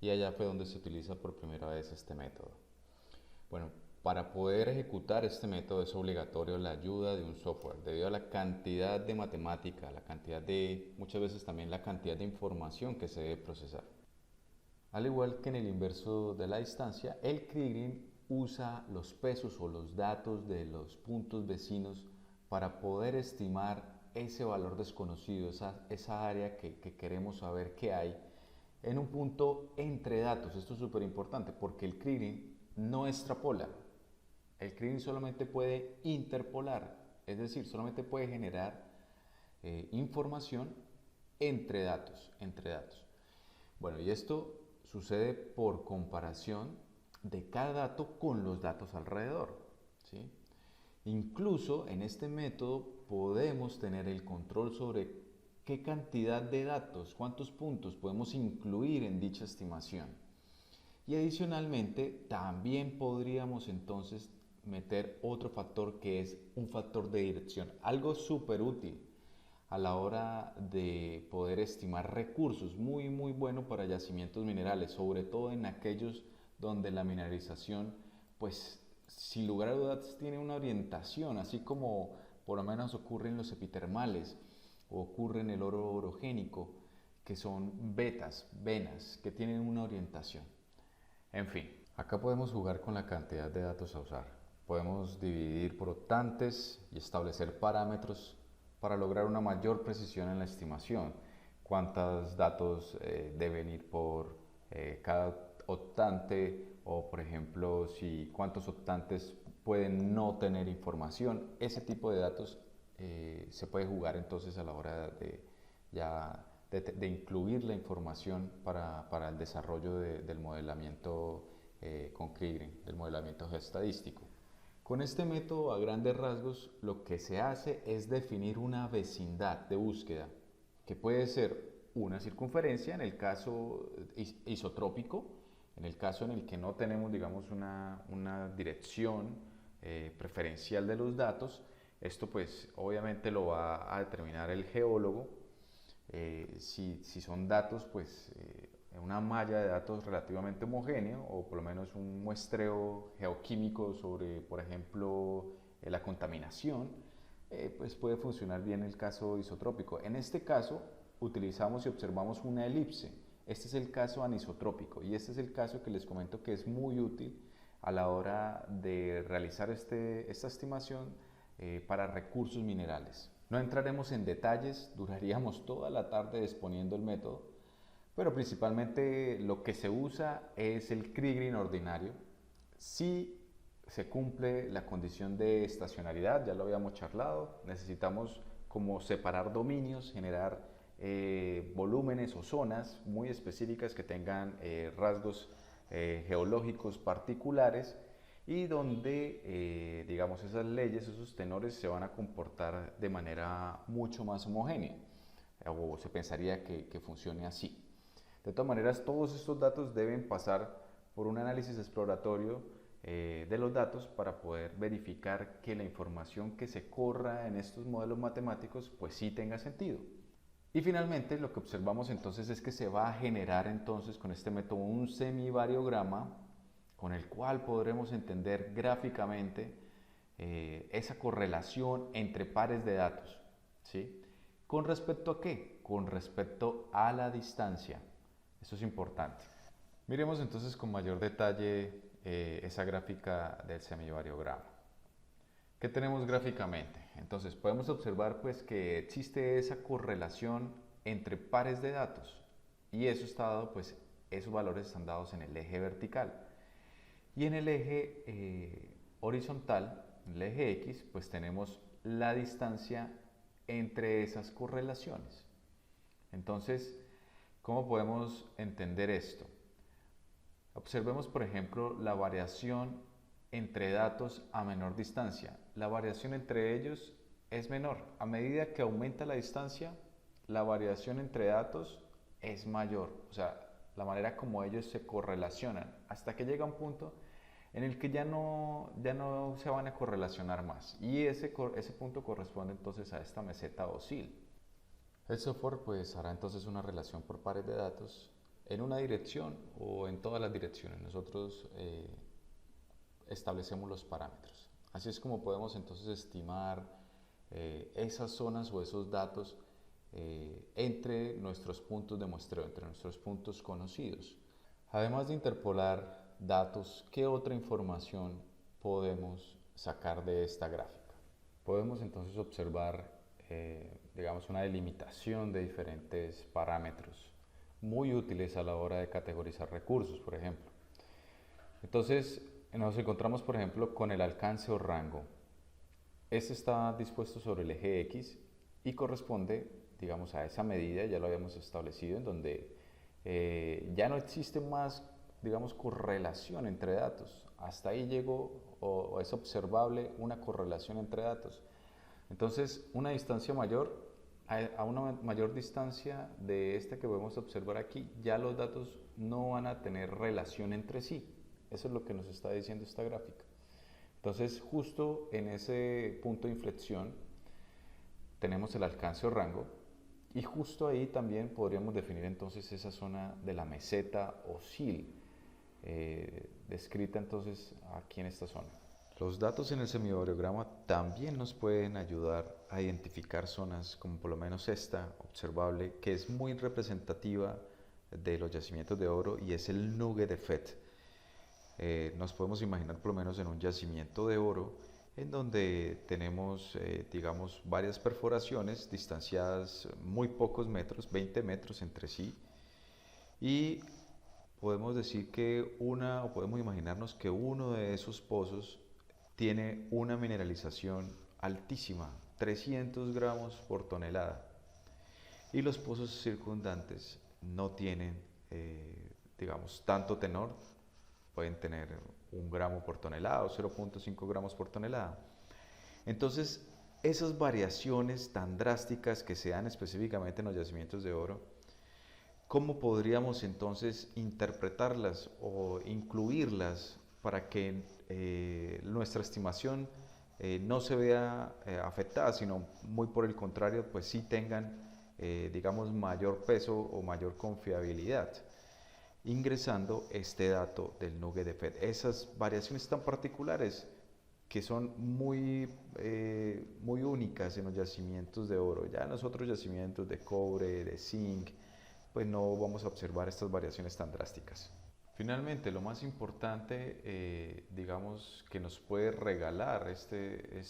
C: y allá fue donde se utiliza por primera vez este método. Bueno, para poder ejecutar este método es obligatorio la ayuda de un software, debido a la cantidad de matemática, la cantidad de, muchas veces también la cantidad de información que se debe procesar. Al igual que en el inverso de la distancia, el kriging usa los pesos o los datos de los puntos vecinos para poder estimar ese valor desconocido, esa área que queremos saber qué hay en un punto entre datos. Esto es súper importante porque el kriging no extrapola. El kriging solamente puede interpolar, es decir, solamente puede generar información entre datos, Bueno, y esto sucede por comparación de cada dato con los datos alrededor, ¿sí? Incluso en este método podemos tener el control sobre qué cantidad de datos, cuántos puntos podemos incluir en dicha estimación. Y adicionalmente también podríamos entonces meter otro factor, que es un factor de dirección, algo súper útil a la hora de poder estimar recursos, muy bueno para yacimientos minerales, sobre todo en aquellos donde la mineralización pues sin lugar a dudas tiene una orientación, así como por lo menos ocurre en los epitermales o ocurre en el oro orogénico, que son venas que tienen una orientación. En fin, acá podemos jugar con la cantidad de datos a usar. Podemos dividir por octantes y establecer parámetros para lograr una mayor precisión en la estimación. Cuántos datos deben ir por cada octante, o por ejemplo cuántos octantes pueden no tener información. Ese tipo de datos se puede jugar entonces a la hora de incluir la información para el desarrollo del modelamiento con kriging, del modelamiento geoestadístico. Con este método, a grandes rasgos, lo que se hace es definir una vecindad de búsqueda, que puede ser una circunferencia en el caso isotrópico, en el caso en el que no tenemos, digamos, una dirección preferencial de los datos. Esto pues obviamente lo va a determinar el geólogo. Si son datos pues una malla de datos relativamente homogéneo, o por lo menos un muestreo geoquímico sobre, por ejemplo, la contaminación, pues puede funcionar bien el caso isotrópico. En este caso utilizamos y observamos una elipse. Este es el caso anisotrópico, y este es el caso que les comento que es muy útil a la hora de realizar esta estimación para recursos minerales. No entraremos en detalles, duraríamos toda la tarde exponiendo el método, pero principalmente lo que se usa es el Kriging ordinario. Si se cumple la condición de estacionalidad, ya lo habíamos charlado, necesitamos como separar dominios, generar volúmenes o zonas muy específicas que tengan rasgos geológicos particulares y donde, digamos, esas leyes, esos tenores se van a comportar de manera mucho más homogénea, o se pensaría que funcione así. De todas maneras, todos estos datos deben pasar por un análisis exploratorio de los datos para poder verificar que la información que se corra en estos modelos matemáticos pues sí tenga sentido. Y finalmente lo que observamos entonces es que se va a generar entonces con este método un semivariograma con el cual podremos entender gráficamente esa correlación entre pares de datos, ¿sí? ¿Con respecto a qué? Con respecto a la distancia. Eso es importante. Miremos entonces con mayor detalle esa gráfica del semivariograma. ¿Qué tenemos gráficamente? Entonces podemos observar pues que existe esa correlación entre pares de datos y eso está dado, pues esos valores están dados en el eje vertical y en el eje horizontal, en el eje X, pues tenemos la distancia entre esas correlaciones. Entonces, ¿cómo podemos entender esto? Observemos, por ejemplo, la variación entre datos a menor distancia. La variación entre ellos es menor. A medida que aumenta la distancia, la variación entre datos es mayor. O sea, la manera como ellos se correlacionan, hasta que llega un punto en el que ya no se van a correlacionar más. Y ese punto corresponde entonces a esta meseta OSIL. El software pues hará entonces una relación por pares de datos en una dirección o en todas las direcciones. Nosotros establecemos los parámetros. Así es como podemos entonces estimar esas zonas o esos datos entre nuestros puntos de muestreo, entre nuestros puntos conocidos. Además de interpolar datos, ¿qué otra información podemos sacar de esta gráfica? Podemos entonces observar, digamos, una delimitación de diferentes parámetros muy útiles a la hora de categorizar recursos, por ejemplo. Entonces, nos encontramos, por ejemplo, con el alcance o rango. Este está dispuesto sobre el eje X y corresponde, digamos, a esa medida, ya lo habíamos establecido, en donde ya no existe más, digamos, correlación entre datos. Hasta ahí llegó o es observable una correlación entre datos. Entonces, una distancia mayor, a una mayor distancia de esta que podemos observar aquí, ya los datos no van a tener relación entre sí. Eso es lo que nos está diciendo esta gráfica. Entonces, justo en ese punto de inflexión tenemos el alcance o rango y justo ahí también podríamos definir entonces esa zona de la meseta OSIL, descrita entonces aquí en esta zona. Los datos en el semivariograma también nos pueden ayudar a identificar zonas como por lo menos esta observable, que es muy representativa de los yacimientos de oro y es el Nugget Effect. Nos podemos imaginar por lo menos en un yacimiento de oro en donde tenemos, digamos, varias perforaciones distanciadas muy pocos metros, 20 metros entre sí, y podemos decir que o podemos imaginarnos que uno de esos pozos tiene una mineralización altísima, 300 gramos por tonelada, y los pozos circundantes no tienen, digamos, tanto tenor, pueden tener 1 gramo por tonelada o 0.5 gramos por tonelada. Entonces, esas variaciones tan drásticas que se dan específicamente en los yacimientos de oro, ¿cómo podríamos entonces interpretarlas o incluirlas para que nuestra estimación no se vea afectada, sino muy por el contrario, pues sí tengan, digamos, mayor peso o mayor confiabilidad? Ingresando este dato del Nugget Effect. Esas variaciones tan particulares que son muy únicas en los yacimientos de oro. Ya en los otros yacimientos de cobre, de zinc, pues no vamos a observar estas variaciones tan drásticas. Finalmente, lo más importante, digamos, que nos puede regalar este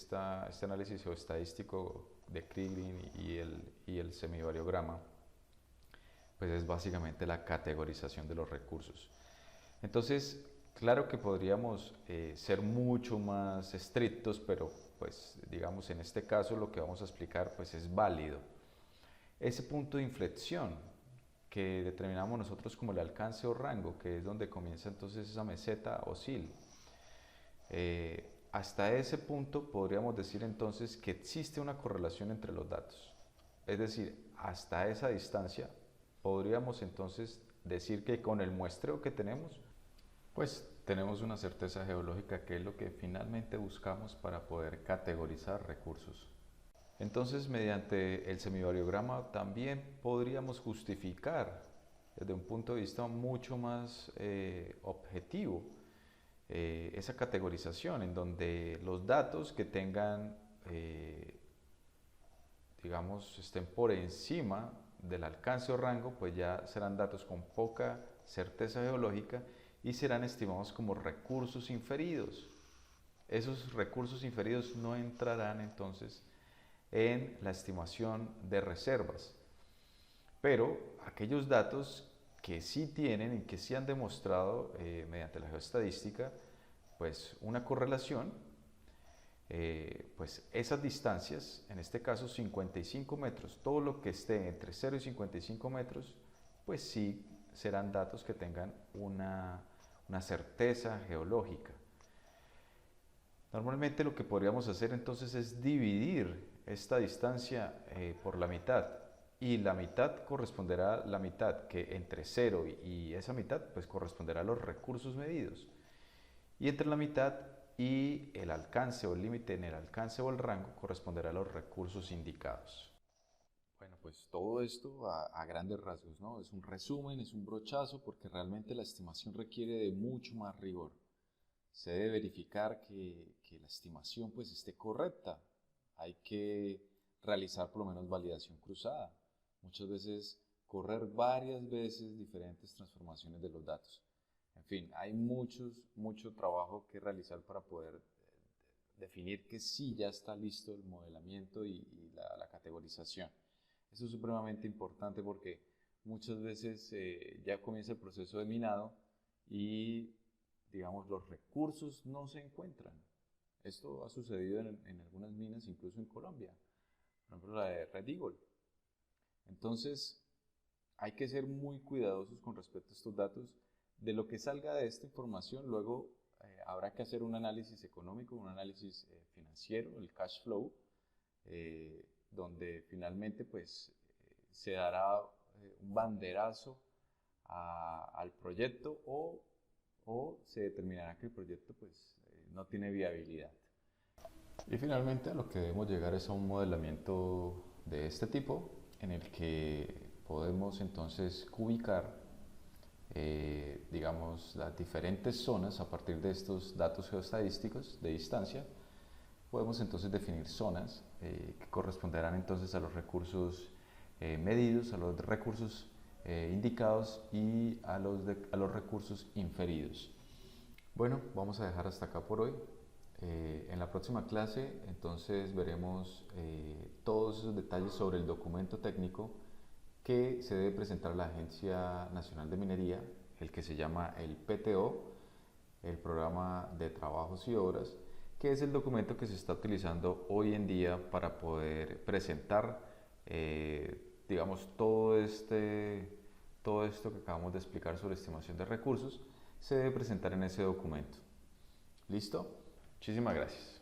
C: análisis geoestadístico
B: de Kriging y el semivariograma, pues es básicamente la categorización de los recursos. Entonces, claro que podríamos ser mucho más estrictos, pero pues digamos en este caso lo que vamos a explicar pues es válido. Ese punto de inflexión que determinamos nosotros como el alcance o rango, que es donde comienza entonces esa meseta o SIL. Hasta ese punto podríamos decir entonces que existe una correlación entre los datos. Es decir, hasta esa distancia podríamos entonces decir que con el muestreo que tenemos, pues tenemos una certeza geológica, que es lo que finalmente buscamos para poder categorizar recursos. Entonces, mediante el semivariograma también podríamos justificar desde un punto de vista mucho más objetivo esa categorización, en donde los datos que tengan, digamos, estén por encima del alcance o rango, pues ya serán datos con poca certeza geológica y serán estimados como recursos inferidos. Esos recursos inferidos no entrarán entonces en la estimación de reservas, pero aquellos datos que sí tienen y que sí han demostrado mediante la geoestadística pues una correlación, pues esas distancias, en este caso 55 metros, todo lo que esté entre 0 y 55 metros, pues sí serán datos que tengan una certeza geológica. Normalmente lo que podríamos hacer entonces es dividir esta distancia por la mitad, y la mitad corresponderá, la mitad que entre 0 y esa mitad pues corresponderá a los recursos medidos, y entre la mitad y el alcance o el límite en el alcance o el rango corresponderá a los recursos indicados.
C: Bueno, pues todo esto a grandes rasgos, ¿no? Es un resumen, es un brochazo, porque realmente la estimación requiere de mucho más rigor. Se debe verificar que la estimación pues esté correcta. Hay que realizar por lo menos validación cruzada. Muchas veces correr varias veces diferentes transformaciones de los datos. En fin, hay mucho trabajo que realizar para poder definir que sí ya está listo el modelamiento y la categorización. Eso es supremamente importante porque muchas veces ya comienza el proceso de minado y, digamos, los recursos no se encuentran. Esto ha sucedido en algunas minas, incluso en Colombia, por ejemplo la de Red Eagle. Entonces, hay que ser muy cuidadosos con respecto a estos datos. De lo que salga de esta información, luego habrá que hacer un análisis económico, un análisis financiero, el cash flow, donde finalmente pues se dará un banderazo al proyecto, o se determinará que el proyecto pues no tiene viabilidad.
B: Y finalmente a lo que debemos llegar es a un modelamiento de este tipo, en el que podemos entonces ubicar digamos las diferentes zonas a partir de estos datos geoestadísticos de distancia. Podemos entonces definir zonas que corresponderán entonces a los recursos medidos, a los recursos indicados y a los recursos inferidos. Bueno, vamos a dejar hasta acá por hoy. En la próxima clase entonces veremos todos esos detalles sobre el documento técnico que se debe presentar a la Agencia Nacional de Minería, el que se llama el PTO, el Programa de Trabajos y Obras, que es el documento que se está utilizando hoy en día para poder presentar, digamos, todo esto que acabamos de explicar sobre estimación de recursos, se debe presentar en ese documento. ¿Listo? Muchísimas gracias.